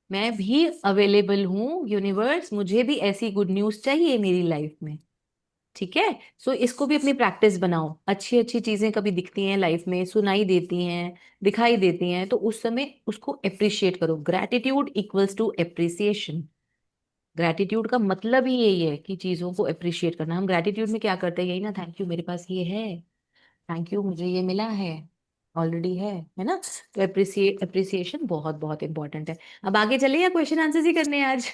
मैं भी अवेलेबल हूँ यूनिवर्स, मुझे भी ऐसी गुड न्यूज चाहिए मेरी लाइफ में। ठीक है। सो इसको भी अपनी प्रैक्टिस बनाओ, अच्छी अच्छी चीजें कभी दिखती हैं लाइफ में, सुनाई देती हैं, दिखाई देती हैं, तो उस समय उसको अप्रिशिएट करो। Gratitude equals to appreciation. Gratitude का मतलब ही यही है कि चीजों को अप्रिशिएट करना। हम ग्रैटिट्यूड में क्या करते हैं, यही ना, थैंक यू मेरे पास ये है, थैंक यू मुझे ये मिला है, ऑलरेडी है ना। तो अप्रिसिएशन बहुत बहुत इंपॉर्टेंट है। अब आगे चले या क्वेश्चन आंसर्स ही करने हैं आज?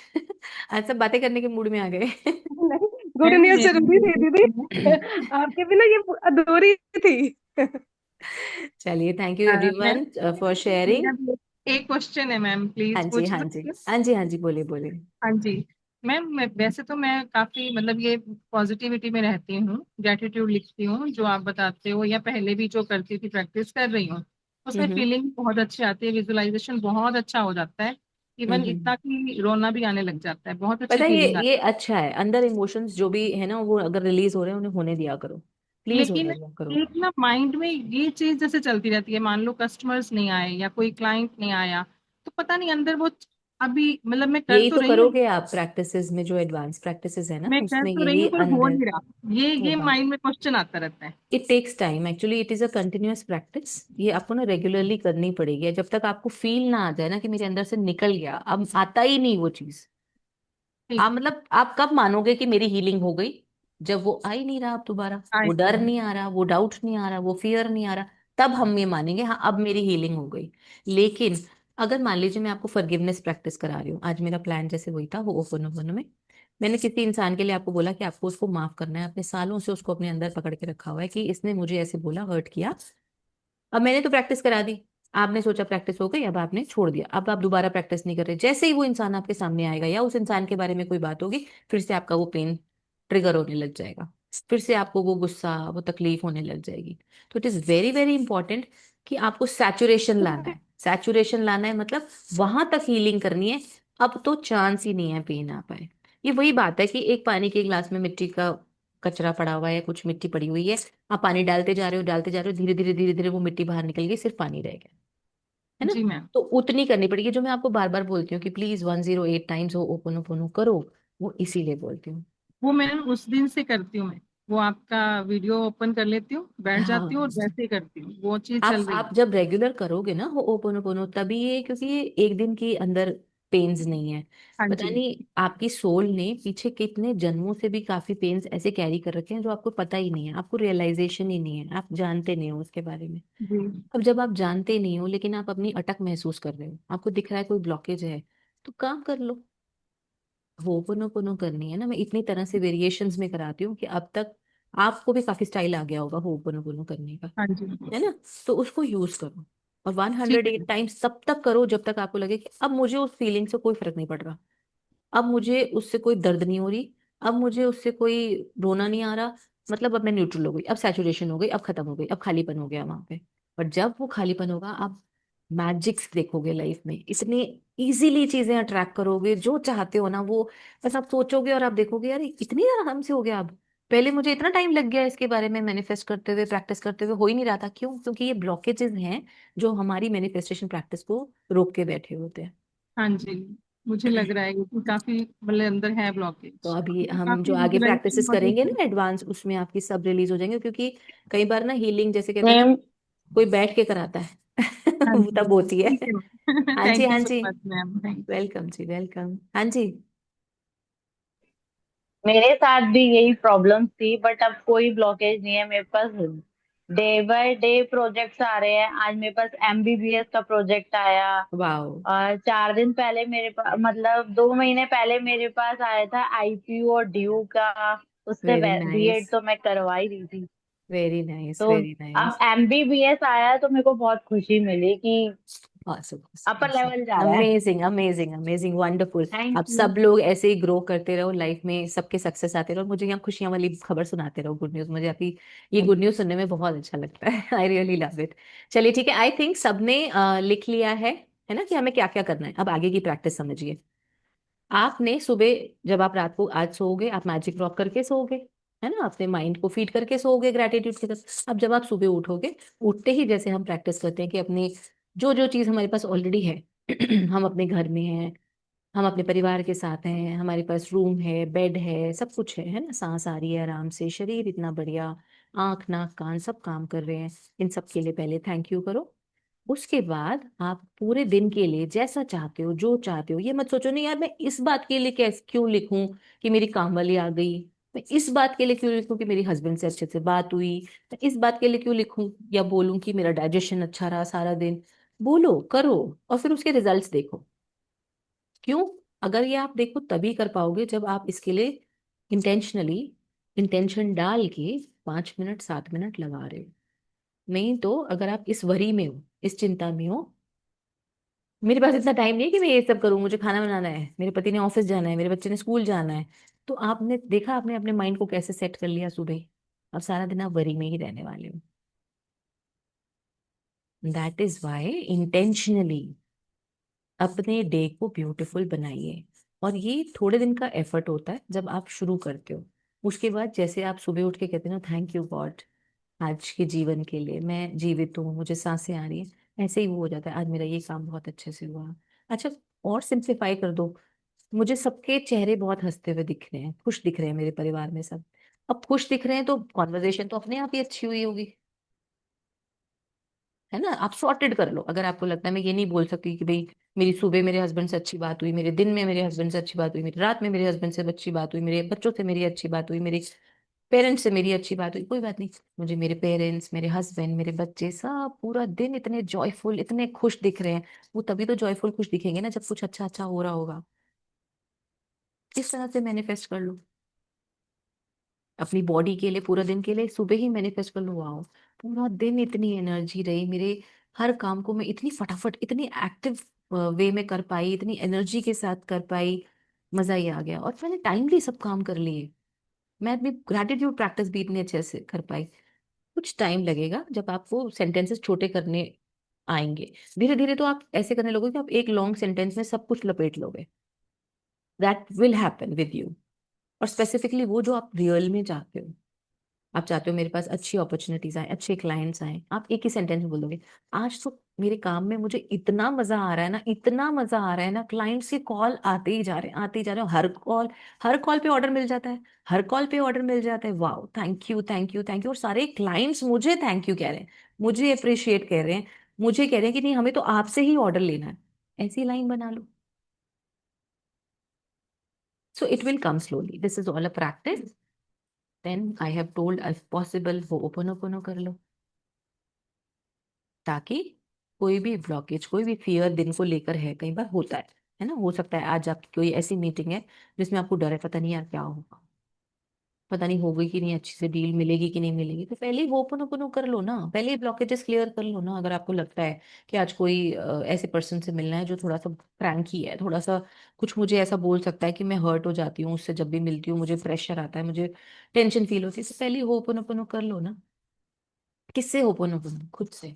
आज सब बातें करने के मूड में आ गए। नहीं, गुड मैम न्यूज मेरे जरूरी थी दीदी। आपके बिना ये अधूरी थी। चलिए, thank you ma'am everyone for sharing. मेरा भी एक क्वेश्चन है मैम, हाँ प्लीज जी, पूछ हाँ जी, सकती हूँ? हाँ जी, हाँ जी, बोलिए बोलिए। हाँ जी मैम, वैसे तो मैं काफी मतलब ये पॉजिटिविटी में रहती हूँ, ग्रेटिट्यूड लिखती हूँ जो आप बताते हो, या पहले भी जो करती थी प्रैक्टिस कर रही हूँ, उसमें हम्म फीलिंग बहुत अच्छी आती है, विजुअलाइजेशन बहुत अच्छा हो जाता है, इवन हम्म। इतना कि रोना भी आने लग जाता है, बहुत अच्छी पता है ये फीलिंग आती ये अच्छा है, अंदर इमोशंस जो भी है ना वो अगर रिलीज हो रहे हैं उन्हें होने दिया करो, है। प्लीज लेकिन होने दिया करो। एक ना माइंड में ये चीज जैसे चलती रहती है, मान लो कस्टमर्स नहीं आए या कोई क्लाइंट नहीं आया, तो पता नहीं अंदर वो, अभी मतलब मैं कर यही तो तो रही हूँ, करोगे आप प्रैक्टिसेस में, जो एडवांस प्रैक्टिसेस है ना मैं कर उसमें तो रही यही हूँ पर हो अंदर नहीं रहा, ये होगा। माइंड में क्वेश्चन आता रहता है। It takes time actually, it is a continuous practice, ये आपको ना रेगुलरली करनी पड़ेगी। जब तक आपको फील ना आ जाए ना कि मेरे अंदर से निकल गया, अब आता ही नहीं वो चीज, ठीक। आप मतलब आप कब मानोगे कि मेरी हीलिंग हो गई? जब वो आ ही नहीं रहा अब दोबारा, आए वो डर नहीं। नहीं आ रहा, वो डाउट नहीं आ रहा, वो फियर नहीं आ रहा, तब हम ये मानेंगे हाँ अब मेरी हीलिंग हो गई। लेकिन अगर मान लीजिए मैं आपको फॉरगिवनेस प्रैक्टिस करा रही हूँ, आज मेरा प्लान जैसे वही था, वो ओपन ओपन में मैंने किसी इंसान के लिए आपको बोला कि आपको उसको माफ करना है, अपने सालों से उसको अपने अंदर पकड़ के रखा हुआ है कि इसने मुझे ऐसे बोला, हर्ट किया। अब मैंने तो प्रैक्टिस करा दी, आपने सोचा प्रैक्टिस हो गई, अब आपने छोड़ दिया, अब आप दोबारा प्रैक्टिस नहीं कर रहे। जैसे ही वो इंसान आपके सामने आएगा या उस इंसान के बारे में कोई बात होगी, फिर से आपका वो पेन ट्रिगर होने लग जाएगा, फिर से आपको वो गुस्सा, वो तकलीफ होने लग जाएगी। तो it is very very important कि आपको सैचुरेशन लाना है। सैचुरेशन लाना है मतलब वहां तक हीलिंग करनी है, अब तो चांस ही नहीं है पेन आ पाए। ये वही बात है कि एक पानी के गिलास में मिट्टी का कचरा पड़ा हुआ है, कुछ मिट्टी पड़ी हुई है, आप पानी डालते जा रहे हो, डालते जा रहे हो, धीरे धीरे धीरे धीरे वो मिट्टी बाहर निकल गई, सिर्फ पानी रह गया, है ना। जी मैम। तो उतनी करनी पड़ेगी, जो मैं आपको बार बार बोलती हूँ कि प्लीज 108 टाइम्स वो ओपन ओपन करो, वो इसीलिए बोलती हूँ। वो मैम उस दिन से करती हूँ मैं, वो आपका वीडियो ओपन कर लेती हूँ, बैठ जाती हूँ और हाँ, वैसे ही करती हूँ, वो चीज आप चल रही आप है। जब रेगुलर करोगे ना वो ओपन ओपन, तभी ये, क्योंकि ये एक दिन की अंदर पेन्स नहीं है। हाँ पता जी। नहीं आपकी सोल ने पीछे कितने जन्मों से भी काफी पेन्स ऐसे कैरी कर रखे हैं जो आपको पता ही नहीं है, आपको रियलाइजेशन ही नहीं है, आप जानते नहीं हो उसके बारे में। जी। अब जब आप जानते नहीं हो लेकिन आप अपनी अटक महसूस कर रहे हो, आपको दिख रहा है कोई ब्लॉकेज है, तो काम कर लो। होपोनोपोनो करनी है ना, मैं इतनी तरह से वेरिएशंस में कराती हूँ कि अब तक आपको भी काफी स्टाइल आ गया होगा होपोनोपोनो करने का, हाँ जी। है ना। तो उसको यूज करो, और वन ठीक हंड्रेड है। एट टाइम्स तब तक करो जब तक आपको लगे कि अब मुझे उस फीलिंग से कोई फर्क नहीं पड़ रहा, अब मुझे उससे कोई दर्द नहीं हो रही, अब मुझे उससे कोई रोना नहीं आ रहा, मतलब अब मैं न्यूट्रल हो गई, अब सैचुरेशन हो गई, अब खत्म हो गई, अब खालीपन हो गया वहां पे। पर जब वो खालीपन होगा, आप मैजिक्स देखोगे लाइफ में, इतनी इजीली चीजें अट्रैक्ट करोगे, जो चाहते हो ना वो बस आप सोचोगे और आप देखोगे यार ये इतनी आराम से हो गया अब। पहले मुझे इतना टाइम लग गया इसके बारे में मैनिफेस्ट करते हुए, प्रैक्टिस करते हुए, हो ही नहीं रहा था। क्यों? क्योंकि ये ब्लॉकेजेस हैं जो हमारी मैनिफेस्टेशन प्रैक्टिस को रोक के बैठे होते हैं। हाँ जी, मुझे लग रहा है कि काफी मतलब अंदर है तो ब्लॉकेज। अभी हम जो काफी आगे विजुअलाइजेशन प्रैक्टिसेस करेंगे बहुत ना एडवांस, उसमें आपकी सब रिलीज हो जाएंगे। क्योंकि कई बार ना हीलिंग जैसे कहते हैं ना, मैम। कोई बैठ के कराता है हाँ वो जी, तब होती है। Thank you. हाँ जी, थैंक यू हाँ सो जी। Much ma'am, thank you. Welcome जी, वेलकम। हाँ जी। मेरे साथ भी यही प्रॉब्लम थी, बट अब कोई ब्लॉकेज नहीं है मेरे पास। डे बाय डे प्रोजेक्ट्स आ रहे हैं। आज मेरे पास एमबीबीएस का प्रोजेक्ट आया। वाओ। और 4 दिन पहले मेरे पास, मतलब 2 महीने पहले मेरे पास आया था आईपीयू और ड्यू का। उससे वेरी बीएड नाइस, तो मैं करवा ही रही थी। वेरी नाइस, तो वेरी अब नाइस। एमबीबीएस आया तो मेरे को बहुत खुशी मिली कि awesome, अपर awesome, लेवल जा रहा है। Amazing, amazing, amazing, wonderful. Thank आप यू। सब लोग ऐसे ही ग्रो करते रहो लाइफ में, सबके सक्सेस आते रहो, मुझे यहाँ खुशियां वाली खबर सुनाते रहो, गुड न्यूज। मुझे आपकी ये गुड न्यूज सुनने में बहुत अच्छा लगता है। I really love it. चलिए ठीक है, आई थिंक सबने लिख लिया है ना कि हमें क्या क्या करना है। अब आगे की प्रैक्टिस समझिए। आपने सुबह, जब आप रात को आज सोओगे, आप मैजिक ड्रॉप करके सोओगे, है ना, अपने माइंड को फीड करके सोओगे ग्रेटिट्यूड के साथ। अब जब आप सुबह उठोगे, उठते ही जैसे हम प्रैक्टिस करते हैं कि अपनी जो जो चीज हमारे पास ऑलरेडी है हम अपने घर में हैं, हम अपने परिवार के साथ हैं, हमारे पास रूम है, बेड है, सब कुछ है ना, सांस आ रही है आराम से, शरीर इतना बढ़िया, आंख नाक कान सब काम कर रहे हैं। इन सब के लिए पहले थैंक यू करो। उसके बाद आप पूरे दिन के लिए जैसा चाहते हो, जो चाहते हो, ये मत सोचो नहीं यार मैं इस बात के लिए कैसे क्यों लिखूं कि मेरी काम वाली आ गई, मैं इस बात के लिए क्यों लिखूं कि मेरी हस्बैंड से अच्छे से बात हुई, मैं इस बात के लिए क्यों लिखूं या बोलूं कि मेरा डाइजेशन अच्छा रहा सारा दिन। बोलो, करो, और फिर उसके रिजल्ट्स देखो। क्यों? अगर ये आप देखो तभी कर पाओगे जब आप इसके लिए इंटेंशनली इंटेंशन डाल के 5 मिनट 7 मिनट लगा रहे हो। नहीं तो अगर आप इस वरी में हो, इस चिंता में हो, मेरे पास इतना टाइम नहीं है कि मैं ये सब करूं, मुझे खाना बनाना है, मेरे पति ने ऑफिस जाना है, मेरे बच्चे ने स्कूल जाना है, तो आपने देखा आपने अपने माइंड को कैसे सेट कर लिया सुबह। अब सारा दिन आप वरी में ही रहने वाले हो। दैट इज वाई इंटेंशनली अपने डे को ब्यूटीफुल बनाइए। और ये थोड़े दिन का एफर्ट होता है जब आप शुरू करते हो। उसके बाद जैसे आप सुबह उठ के कहते हो ना, थैंक यू गॉड आज के जीवन के लिए, मैं जीवित हूँ, मुझे सांसें आ रही है, ऐसे ही वो हो जाता है, आज मेरा ये काम बहुत अच्छे से हुआ। अच्छा, और सिंप्लीफाई कर दो, मुझे सबके चेहरे बहुत हंसते हुए दिख रहे हैं, खुश दिख रहे हैं मेरे परिवार में सब। अब खुश दिख रहे हैं तो कॉन्वर्जेशन तो अपने आप ही अच्छी हुई होगी, है ना। आप सॉर्टेड कर लो। अगर आपको लगता है मैं ये नहीं बोल सकती कि भाई मेरी सुबह मेरे हस्बैंड से अच्छी बात हुई, मेरे दिन में मेरे हस्बैंड से अच्छी बात हुई, मेरी रात में मेरे हस्बैंड से अच्छी बात हुई, मेरे बच्चों से मेरी अच्छी बात हुई, मेरे पेरेंट्स से मेरी अच्छी बात हुई, कोई बात नहीं। मुझे मेरे पेरेंट्स, मेरे हस्बैंड, मेरे बच्चे सब पूरा दिन इतने जॉयफुल, इतने खुश दिख रहे हैं। वो तभी तो जॉयफुल खुश दिखेंगे ना जब कुछ अच्छा अच्छा हो रहा होगा। इस तरह से मैनिफेस्ट कर लो अपनी बॉडी के लिए, पूरा दिन के लिए सुबह ही मैनिफेस्ट कर लो। वाओ, पूरा दिन इतनी एनर्जी रही मेरे, हर काम को मैं इतनी फटाफट, इतनी एक्टिव वे में कर पाई, इतनी एनर्जी के साथ कर पाई, मजा ही आ गया। और मैंने टाइमली सब काम कर लिए। मैं अपनी ग्रैटिट्यूड प्रैक्टिस भी इतनी अच्छे से कर पाई। कुछ टाइम लगेगा जब आपको सेंटेंसेस छोटे करने आएंगे। धीरे धीरे तो आप ऐसे करने लगोगे कि आप एक लॉन्ग सेंटेंस में सब कुछ लपेट लोगे। That will happen with you. और स्पेसिफिकली वो जो आप रियल में चाहते हो, आप चाहते हो मेरे पास अच्छी अपॉर्चुनिटीज आए, अच्छे क्लाइंट्स आए, आप एक ही सेंटेंस में बोल दोगे, आज तो मेरे काम में मुझे इतना मजा आ रहा है ना, इतना मजा आ रहा है ना, क्लाइंट्स के कॉल आते ही जा रहे हैं, आते ही जा रहे हैं, हर कॉल पे ऑर्डर मिल जाता है, हर कॉल पे ऑर्डर मिल जाता है। Wow, thank you, thank you, thank you. और सारे क्लाइंट्स मुझे थैंक यू कह रहे हैं, मुझे अप्रिशिएट कर रहे हैं, मुझे कह रहे हैं कि नहीं हमें तो आपसे ही ऑर्डर लेना है। ऐसी लाइन बना लो। So it will come slowly, this is all a practice. Then I have told if possible वो ओपन ओपन कर लो, ताकि कोई भी ब्लॉकेज, कोई भी फियर दिन को लेकर है, कई बार होता है ना, हो सकता है आज आपकी कोई ऐसी मीटिंग है जिसमें आपको डर है, पता नहीं यार क्या होगा, पता नहीं होगी कि नहीं, अच्छी से डील मिलेगी कि नहीं मिलेगी, तो पहले ही वो ओपन कर लो ना, पहले ही ब्लॉकेजेस क्लियर कर लो ना। अगर आपको लगता है कि आज कोई ऐसे पर्सन से मिलना है जो थोड़ा सा फ्रैंकी है, थोड़ा सा कुछ मुझे ऐसा बोल सकता है कि मैं हर्ट हो जाती हूँ उससे, जब भी मिलती हूँ मुझे प्रेशर आता है, मुझे टेंशन फील होती है, तो पहले ही वो ओपन कर लो ना। किससे ओपन खुद से,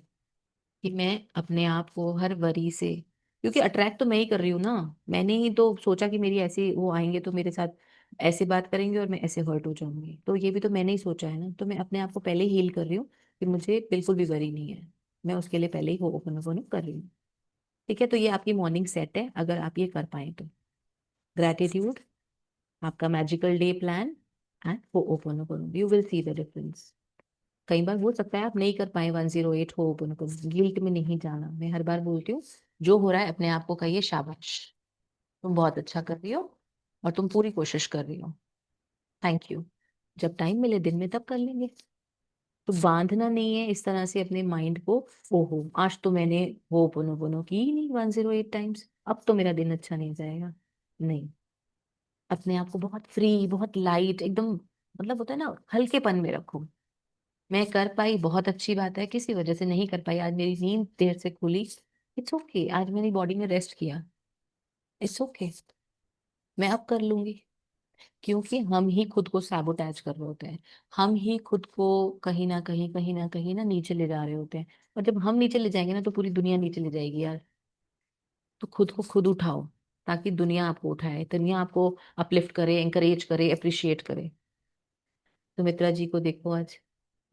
कि मैं अपने आप को हर वरी से, क्योंकि अट्रैक्ट तो मैं ही कर रही हूँ ना। मैंने ही तो सोचा कि मेरी ऐसी वो आएंगे तो मेरे साथ ऐसे बात करेंगे और मैं ऐसे हर्ट हो जाऊंगी, तो ये भी तो मैंने ही सोचा है ना। तो मैं अपने आप को पहले ही हील कर रही हूँ कि मुझे बिल्कुल भी वरी नहीं है, मैं उसके लिए पहले ही वो ओपन कर रही हूँ। ठीक है, तो ये आपकी मॉर्निंग सेट है, अगर आप ये कर पाए तो। ग्रैटिट्यूड, आपका मैजिकल डे प्लान, एंड वो open you will see the difference. कई बार हो सकता है आप नहीं कर पाए 108 हो ओपन, गिल्ट में नहीं जाना। मैं हर बार बोलती हूँ, जो हो रहा है अपने आप को कहिए शाबाश, तुम बहुत अच्छा कर रही हो और तुम पूरी कोशिश कर रही हो, थैंक यू। जब टाइम मिले दिन में तब कर लेंगे। तो बांधना नहीं है इस तरह से अपने माइंड को, ओहो आज तो मैंने वो ओपन की ही नहीं 108 टाइम्स, अब तो मेरा दिन अच्छा नहीं जाएगा। नहीं, अपने आप को बहुत फ्री, बहुत लाइट एकदम, मतलब होता है ना, हल्केपन में रखो। मैं कर पाई बहुत अच्छी बात है, किसी वजह से नहीं कर पाई, आज मेरी नींद देर से खुली, इट्स ओके, आज मेरी बॉडी ने रेस्ट किया, इट्स ओके, मैं अब कर लूंगी। क्योंकि हम ही खुद को सैबोटैज कर रहे होते हैं, हम ही खुद को कहीं ना कहीं ना नीचे ले जा रहे होते हैं। और जब हम नीचे ले जाएंगे ना तो पूरी दुनिया नीचे ले जाएगी यार। तो खुद को खुद उठाओ, ताकि दुनिया आपको उठाए, दुनिया आपको अपलिफ्ट करे, एंकरेज करे, अप्रिशिएट करे। तो मित्रा जी को देखो, आज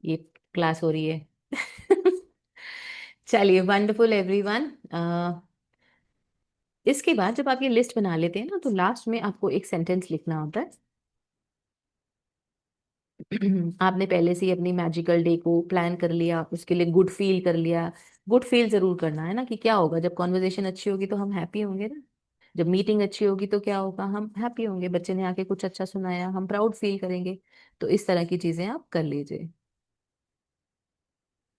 ये क्लास हो रही है। चलिए, वंडरफुल एवरीवन। इसके बाद जब आप ये लिस्ट बना लेते हैं ना, तो लास्ट में आपको एक सेंटेंस लिखना होता है। आपने पहले से ही अपनी मैजिकल डे को प्लान कर लिया, उसके लिए गुड फील कर लिया। गुड फील जरूर करना है ना, कि क्या होगा जब कॉन्वर्जेशन अच्छी होगी तो हम हैप्पी होंगे ना। जब मीटिंग अच्छी होगी तो क्या होगा, हम हैप्पी होंगे, बच्चे ने आके कुछ अच्छा सुनाया, हम प्राउड फील करेंगे। तो इस तरह की चीजें आप कर लीजिए।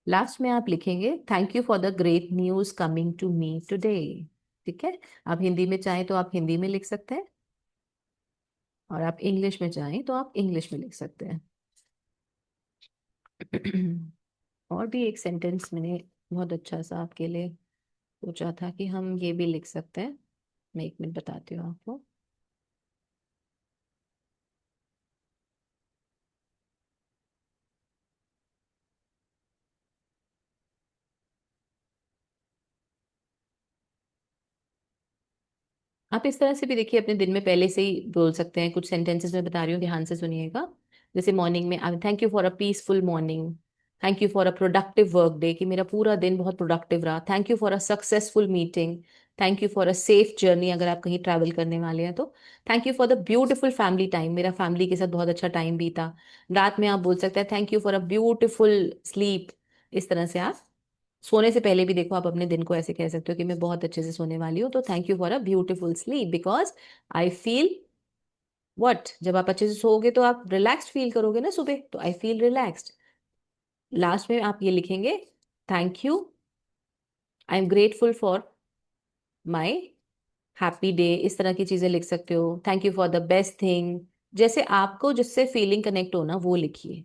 लास्ट में आप लिखेंगे, thank you for the great news coming to me today. ठीक है, आप हिंदी में चाहें तो आप हिंदी में लिख सकते हैं, और आप इंग्लिश में चाहें तो आप इंग्लिश में लिख सकते हैं। और भी एक सेंटेंस मैंने बहुत अच्छा सा आपके लिए सोचा था कि हम ये भी लिख सकते हैं। मैं एक मिनट बताती हूँ आपको। आप इस तरह से भी देखिए, अपने दिन में पहले से ही बोल सकते हैं कुछ सेंटेंसेस में, बता रही हूँ, ध्यान से सुनिएगा। जैसे मॉर्निंग में आप, thank you for a peaceful morning, thank you for a productive work day, कि मेरा पूरा दिन बहुत प्रोडक्टिव रहा, thank you for a successful meeting, thank you for a safe journey, अगर आप कहीं ट्रैवल करने वाले हैं तो, thank you for the beautiful family time, मेरा फैमिली के साथ बहुत अच्छा टाइम बीता। रात में आप बोल सकते हैं, thank you for a beautiful sleep. इस तरह से आप सोने से पहले भी देखो, आप अपने दिन को ऐसे कह सकते हो कि मैं बहुत अच्छे से सोने वाली हूँ, तो thank you for a beautiful sleep because I feel what, जब आप अच्छे से सोओगे तो आप रिलैक्स्ड फील करोगे ना सुबह, तो आई फील रिलैक्स्ड। लास्ट में आप ये लिखेंगे, thank you, I am grateful for my happy day. इस तरह की चीजें लिख सकते हो, thank you for the best thing. जैसे आपको जिससे फीलिंग कनेक्ट हो ना वो लिखिए।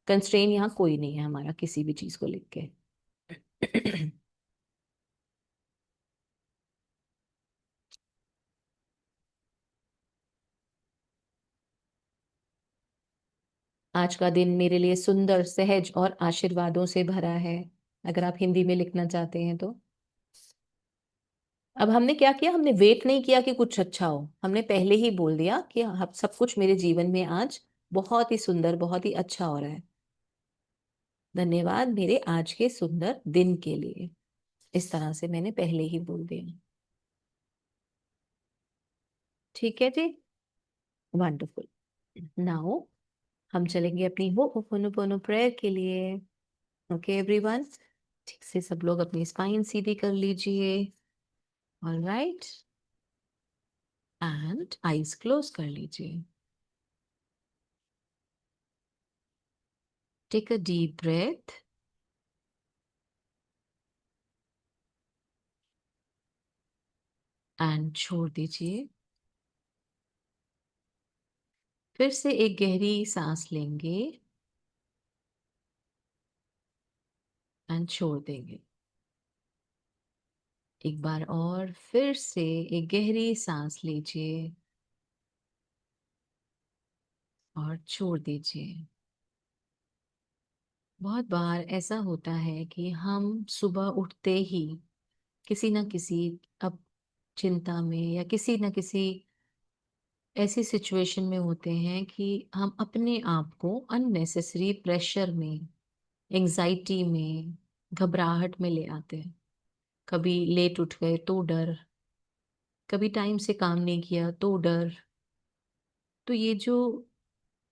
कंस्ट्रेन यहाँ कोई नहीं है हमारा किसी भी चीज को लिख के। आज का दिन मेरे लिए सुंदर, सहज और आशीर्वादों से भरा है, अगर आप हिंदी में लिखना चाहते हैं तो। अब हमने क्या किया, हमने वेट नहीं किया कि कुछ अच्छा हो, हमने पहले ही बोल दिया कि सब कुछ मेरे जीवन में आज बहुत ही सुंदर, बहुत ही अच्छा हो रहा है। धन्यवाद मेरे आज के सुंदर दिन के लिए। इस तरह से मैंने पहले ही बोल दिया। ठीक है जी, वंडरफुल। नाउ हम चलेंगे अपनी वो होपोनोपोनो प्रेयर के लिए। ओके एवरीवन, ठीक से सब लोग अपनी स्पाइन सीधी कर लीजिए। ऑलराइट, एंड आईज क्लोज कर लीजिए। Take a deep breath and छोड़ दीजिए। फिर से एक गहरी सांस लेंगे एंड छोड़ देंगे। एक बार और फिर से एक गहरी सांस लीजिए और छोड़ दीजिए। बहुत बार ऐसा होता है कि हम सुबह उठते ही किसी न किसी अब चिंता में या किसी न किसी ऐसी सिचुएशन में होते हैं कि हम अपने आप को अननेसेसरी प्रेशर में, एंजाइटी में, घबराहट में ले आते हैं। कभी लेट उठ गए तो डर, कभी टाइम से काम नहीं किया तो डर। तो ये जो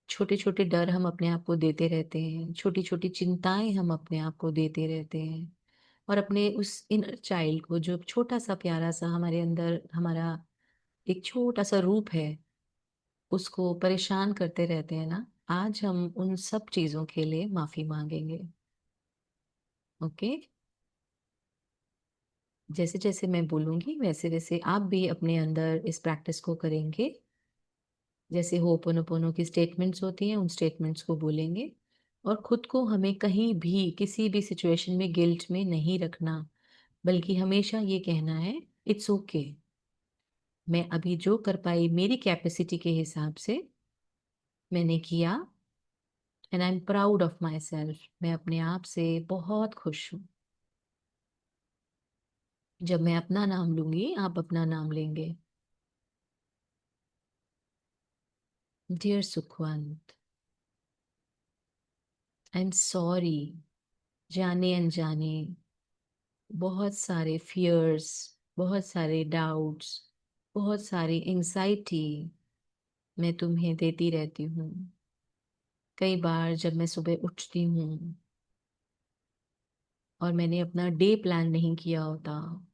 छोटे छोटे डर हम अपने आप को देते रहते हैं, छोटी छोटी चिंताएं हम अपने आप को देते रहते हैं, और अपने उस इनर चाइल्ड को, जो छोटा सा प्यारा सा हमारे अंदर हमारा एक छोटा सा रूप है, उसको परेशान करते रहते हैं ना। आज हम उन सब चीजों के लिए माफी मांगेंगे। ओके? जैसे जैसे मैं बोलूंगी वैसे वैसे आप भी अपने अंदर इस प्रैक्टिस को करेंगे। जैसे होपोनोपोनो की स्टेटमेंट्स होती हैं, उन स्टेटमेंट्स को बोलेंगे। और खुद को हमें कहीं भी किसी भी सिचुएशन में गिल्ट में नहीं रखना, बल्कि हमेशा ये कहना है, इट्स ओके। मैं अभी जो कर पाई मेरी कैपेसिटी के हिसाब से मैंने किया, and I am proud of my self. मैं अपने आप से बहुत खुश हूँ। जब मैं अपना नाम लूंगी आप अपना नाम लेंगे। Dear Sukhwant, I am sorry. जाने अनजाने बहुत सारे फियर्स, बहुत सारे डाउट्स, बहुत सारी एंजाइटी मैं तुम्हें देती रहती हूँ। कई बार जब मैं सुबह उठती हूँ और मैंने अपना डे प्लान नहीं किया होता,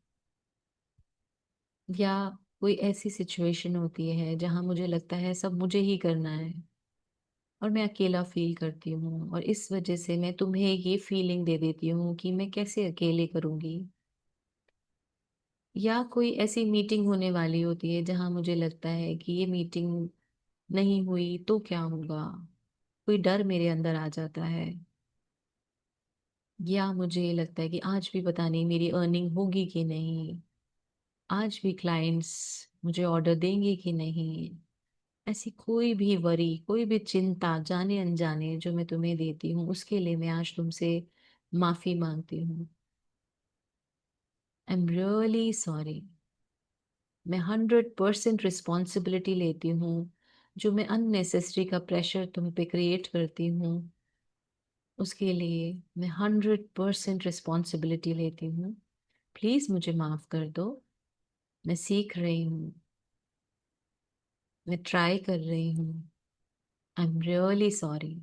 या कोई ऐसी सिचुएशन होती है जहां मुझे लगता है सब मुझे ही करना है और मैं अकेला फील करती हूँ, और इस वजह से मैं तुम्हें ये फीलिंग दे देती हूँ कि मैं कैसे अकेले करूँगी। या कोई ऐसी मीटिंग होने वाली होती है जहां मुझे लगता है कि ये मीटिंग नहीं हुई तो क्या होगा, कोई डर मेरे अंदर आ जाता है। या मुझे लगता है कि आज भी पता नहीं मेरी अर्निंग होगी कि नहीं, आज भी क्लाइंट्स मुझे ऑर्डर देंगे कि नहीं। ऐसी कोई भी वरी, कोई भी चिंता जाने अनजाने जो मैं तुम्हें देती हूँ, उसके लिए मैं आज तुमसे माफी मांगती हूँ। आई एम रियली सॉरी। मैं 100% रिस्पॉन्सिबिलिटी लेती हूँ। जो मैं अननेसेसरी का प्रेशर तुम पे क्रिएट करती हूँ, उसके लिए मैं 100% रिस्पॉन्सिबिलिटी लेती हूँ। प्लीज मुझे माफ कर दो। मैं सीख रही हूँ, मैं ट्राई कर रही हूँ। आई एम रियली सॉरी।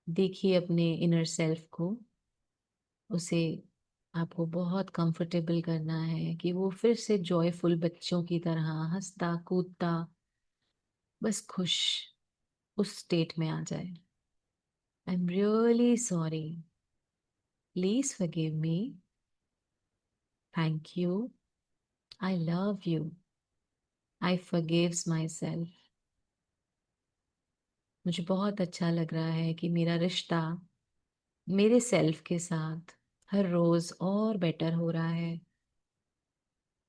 देखिए अपने इनर सेल्फ को, उसे आपको बहुत कंफर्टेबल करना है कि वो फिर से जॉयफुल बच्चों की तरह हंसता कूदता, बस खुश उस स्टेट में आ जाए। आई am really sorry. Please forgive me. Thank you. I love you. I forgives my self. मुझे बहुत अच्छा लग रहा है कि मेरा रिश्ता मेरे सेल्फ के साथ हर रोज और बेटर हो रहा है।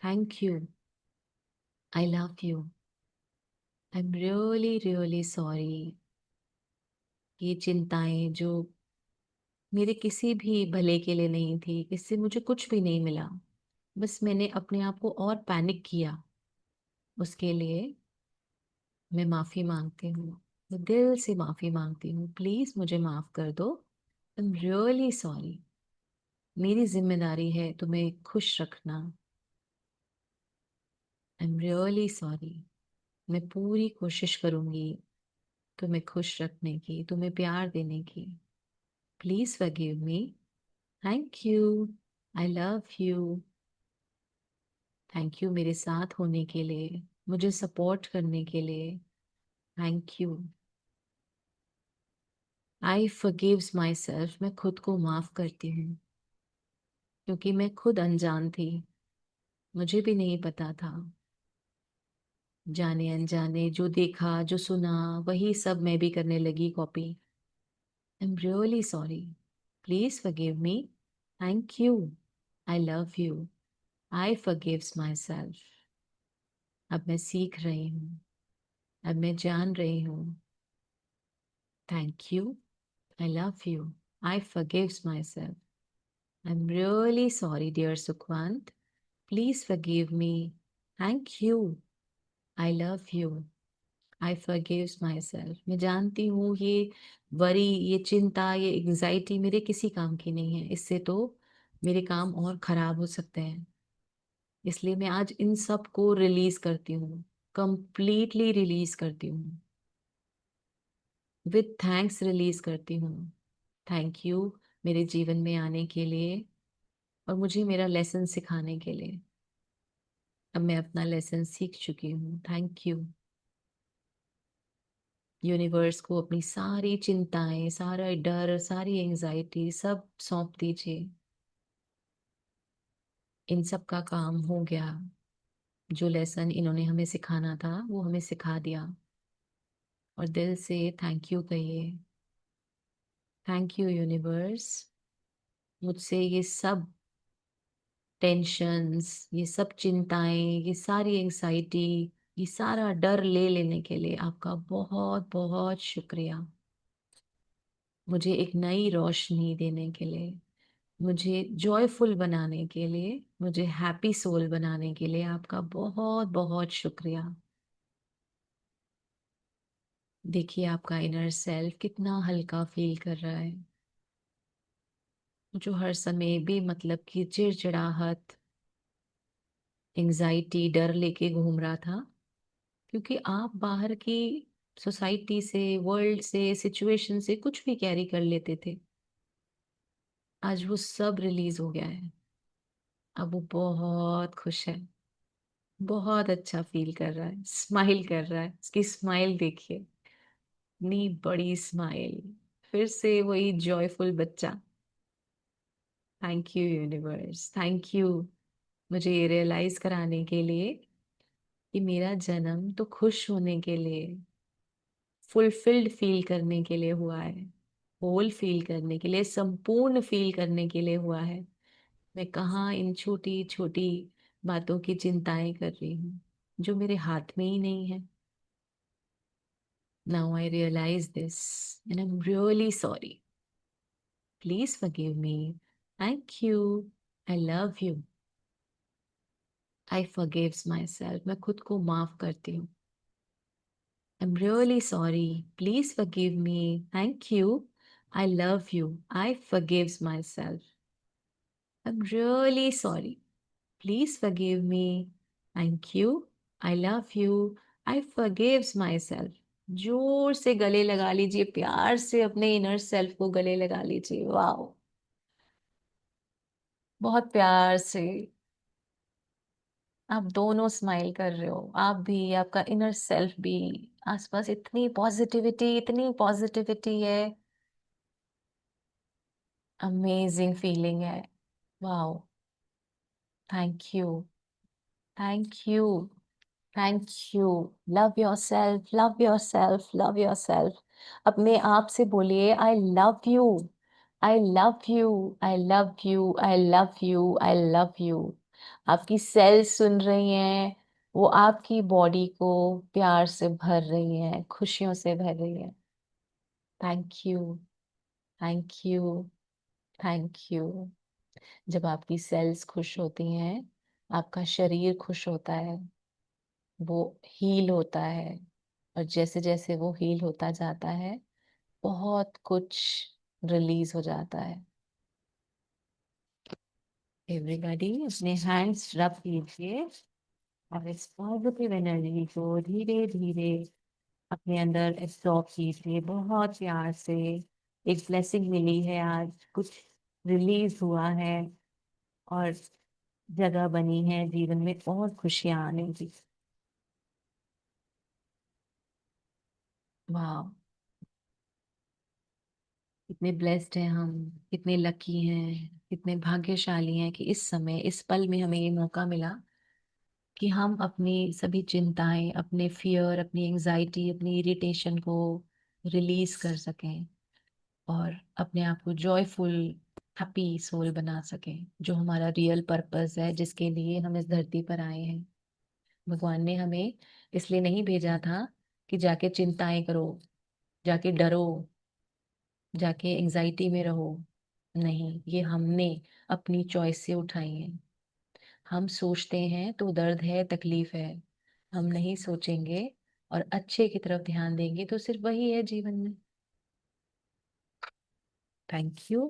Thank you. I love you. I am really really sorry. ये चिंताएं जो मेरे किसी भी भले के लिए नहीं थी, इससे मुझे कुछ भी नहीं मिला, बस मैंने अपने आप को और पैनिक किया, उसके लिए मैं माफी मांगती हूँ। मैं दिल से माफी मांगती हूँ। प्लीज मुझे माफ कर दो। आई एम रियली सॉरी। मेरी जिम्मेदारी है तुम्हें खुश रखना। आई एम रियली सॉरी। मैं पूरी कोशिश करूंगी तुम्हें खुश रखने की, तुम्हें प्यार देने की। Please forgive me. Thank you. I love you. Thank you मेरे साथ होने के लिए, मुझे सपोर्ट करने के लिए। Thank you. I forgives my self. मैं खुद को माफ करती हूँ, क्योंकि मैं खुद अनजान थी, मुझे भी नहीं पता था। जाने अनजाने जो देखा जो सुना वही सब मैं भी करने लगी copy. I am really sorry, please forgive me, thank you, I love you, I forgives my self. अब मैं सीख रही हूँ, अब मैं जान रही हूँ। Thank you, I love you, I forgives my self. I am really sorry dear Sukhwant, please forgive me, thank you, I love you, I forgives my self. मैं जानती हूँ ये वरी, ये चिंता, ये एंजाइटी मेरे किसी काम की नहीं है। इससे तो मेरे काम और खराब हो सकते हैं। इसलिए मैं आज इन सब को रिलीज करती हूँ, कंप्लीटली रिलीज करती हूँ, विद थैंक्स रिलीज करती हूँ। थैंक यू मेरे जीवन में आने के लिए और मुझे मेरा लेसन सिखाने के लिए। अब मैं अपना लेसन सीख चुकी हूँ। Thank you. यूनिवर्स को अपनी सारी चिंताएं, सारा डर, सारी एंजाइटी सब सौंप दीजिए। इन सब का काम हो गया। जो लेसन इन्होंने हमें सिखाना था वो हमें सिखा दिया। और दिल से थैंक यू कहिए। थैंक यू यूनिवर्स, मुझसे ये सब टेंशन्स, ये सब चिंताएं, ये सारी एंजाइटी, ये सारा डर ले लेने के लिए आपका बहुत बहुत शुक्रिया। मुझे एक नई रोशनी देने के लिए, मुझे जॉयफुल बनाने के लिए, मुझे हैप्पी सोल बनाने के लिए आपका बहुत बहुत शुक्रिया। देखिए आपका इनर सेल्फ कितना हल्का फील कर रहा है। जो हर समय भी मतलब कि चिड़चिड़ाहट, एंजाइटी, डर लेके घूम रहा था, क्योंकि आप बाहर की सोसाइटी से, वर्ल्ड से, सिचुएशन से कुछ भी कैरी कर लेते थे, आज वो सब रिलीज हो गया है। अब वो बहुत खुश है, बहुत अच्छा फील कर रहा है, स्माइल कर रहा है। उसकी स्माइल देखिए, इतनी बड़ी स्माइल, फिर से वही जॉयफुल बच्चा। Thank you universe, thank you मुझे ये रियलाइज कराने के लिए कि मेरा जन्म तो खुश होने के लिए, फुलफिल्ड फील करने के लिए हुआ है, होल फील करने के लिए, संपूर्ण फील करने के लिए हुआ है। मैं कहाँ इन छोटी छोटी बातों की चिंताएं कर रही हूँ जो मेरे हाथ में ही नहीं है। Now I realise this and I am really sorry, please forgive me, thank you, I love you, I forgives my self. मैं खुद को माफ करती हूँ। I'm really sorry. Please forgive me. Thank you. I love you. I forgives myself. I'm really sorry. Please forgive me. Thank you. I love you. I forgives myself. जोर से गले लगा लीजिए, प्यार से अपने इनर सेल्फ को गले लगा लीजिए। वाह, बहुत प्यार से आप दोनों स्माइल कर रहे हो, आप भी, आपका इनर सेल्फ भी। आसपास इतनी पॉजिटिविटी है। अमेजिंग फीलिंग है। Wow, thank you, thank you, thank you. Love yourself, love yourself, love yourself. अपने आप से बोलिए, आई love you, I love you, I love you, I love you, I love you. आपकी सेल्स सुन रही हैं, वो आपकी बॉडी को प्यार से भर रही हैं, खुशियों से भर रही हैं। Thank you, thank you, thank you. जब आपकी सेल्स खुश होती हैं, आपका शरीर खुश होता है, वो हील होता है। और जैसे जैसे वो हील होता जाता है, बहुत कुछ रिलीज हो जाता है। एवरीबॉडी अपने हैंड्स रब कीजिए और इस पॉजिटिव एनर्जी को धीरे धीरे अपने अंदर एब्सॉर्ब कीजिए, बहुत प्यार से। एक ब्लेसिंग मिली है आज, कुछ रिलीज हुआ है और जगह बनी है जीवन में और खुशियां आने की। वाह, कितने ब्लेस्ड हैं हम, कितने लकी हैं, कितने भाग्यशाली हैं कि इस समय, इस पल में हमें ये मौका मिला कि हम अपनी सभी चिंताएं, अपने फियर, अपनी एंजाइटी, अपनी इरिटेशन को रिलीज कर सकें और अपने आप को जॉयफुल, हैप्पी सोल बना सकें, जो हमारा रियल पर्पस है, जिसके लिए हम इस धरती पर आए हैं। भगवान ने हमें इसलिए नहीं भेजा था कि जाके चिंताएं करो, जाके डरो, जाके एंजाइटी में रहो। नहीं, ये हमने अपनी चॉइस से उठाई है। हम सोचते हैं तो दर्द है, तकलीफ है। हम नहीं सोचेंगे और अच्छे की तरफ ध्यान देंगे तो सिर्फ वही है जीवन में। Thank you,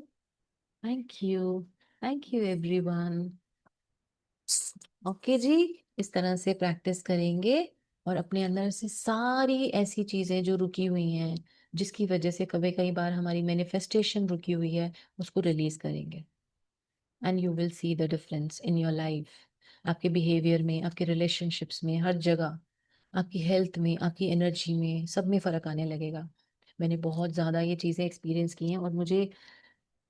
thank you, thank you everyone. Okay जी, इस तरह से प्रैक्टिस करेंगे और अपने अंदर से सारी ऐसी चीजें जो रुकी हुई हैं, जिसकी वजह से कभी कई बार हमारी मैनिफेस्टेशन रुकी हुई है, उसको रिलीज करेंगे। And you will see the difference in your life, आपके बिहेवियर में, आपके रिलेशनशिप्स में, हर जगह, आपकी हेल्थ में, आपकी एनर्जी में, सब में फर्क आने लगेगा। मैंने बहुत ज्यादा ये चीजें एक्सपीरियंस की हैं और मुझे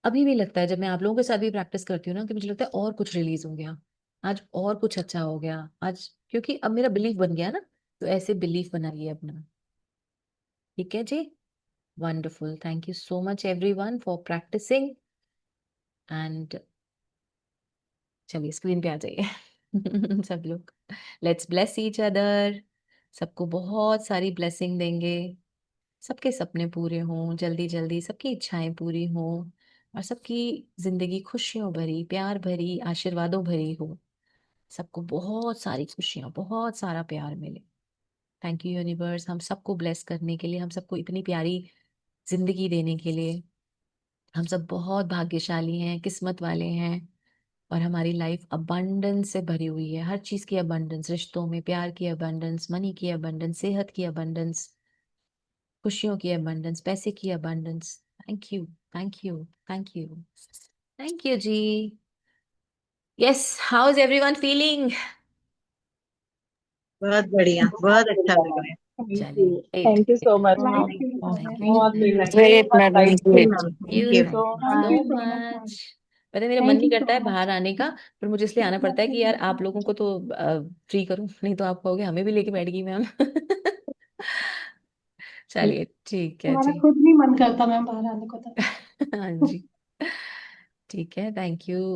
अभी भी लगता है, जब मैं आप लोगों के साथ भी प्रैक्टिस करती हूँ ना, कि मुझे लगता है और कुछ रिलीज हो गया आज, और कुछ अच्छा हो गया आज, क्योंकि अब मेरा बिलीफ बन गया ना। तो ऐसे बिलीफ बनाइए अपना। ठीक है जी, wonderful. Thank you so much everyone for practicing. And चलिए स्क्रीन पे आ जाइए सब लोग। Let's bless each other. सबको बहुत सारी ब्लेसिंग देंगे, सबके सपने पूरे हों जल्दी जल्दी, सबकी इच्छाएं पूरी हों और सबकी जिंदगी खुशियों भरी, प्यार भरी, आशीर्वादों भरी हो। सबको बहुत सारी खुशियां, बहुत सारा प्यार मिले। थैंक यू यूनिवर्स, हम सबको ब्लेस करने के लिए, हम सबको इतनी प्यारी जिंदगी देने के लिए। हम सब बहुत भाग्यशाली हैं, किस्मत वाले हैं और हमारी लाइफ अबंडेंस से भरी हुई है। हर चीज की अबंडेंस, रिश्तों में प्यार की अबंडेंस, मनी की अबंडेंस, सेहत की अबंडेंस, खुशियों की अबंडेंस, पैसे की abundance. Thank you, thank you, thank you, thank you जी। Yes, how is everyone feeling? बहुत बढ़िया, बहुत अच्छा लग रहा है। चलिए, great, thank you so much nice ma'am. Feeling thank you, बहुत मैम। रिलैक्सिंग, ग्रेट बहुत madam, lightful great. Ma'am. You, thank you thank so you thank so you much. So much ma'am. Much. पता है मेरा मन thank नहीं you करता सो है much. बाहर आने का, पर मुझे इसलिए आना पड़ता है कि यार आप लोगों को तो फ्री करूं, नहीं तो आप कहोगे हमें भी लेके बैठ गई मैम चलिए ठीक है हमारा जी खुद नहीं मन करता मैम बाहर आने को तो। हाँ जी, ठीक है, थैंक यू।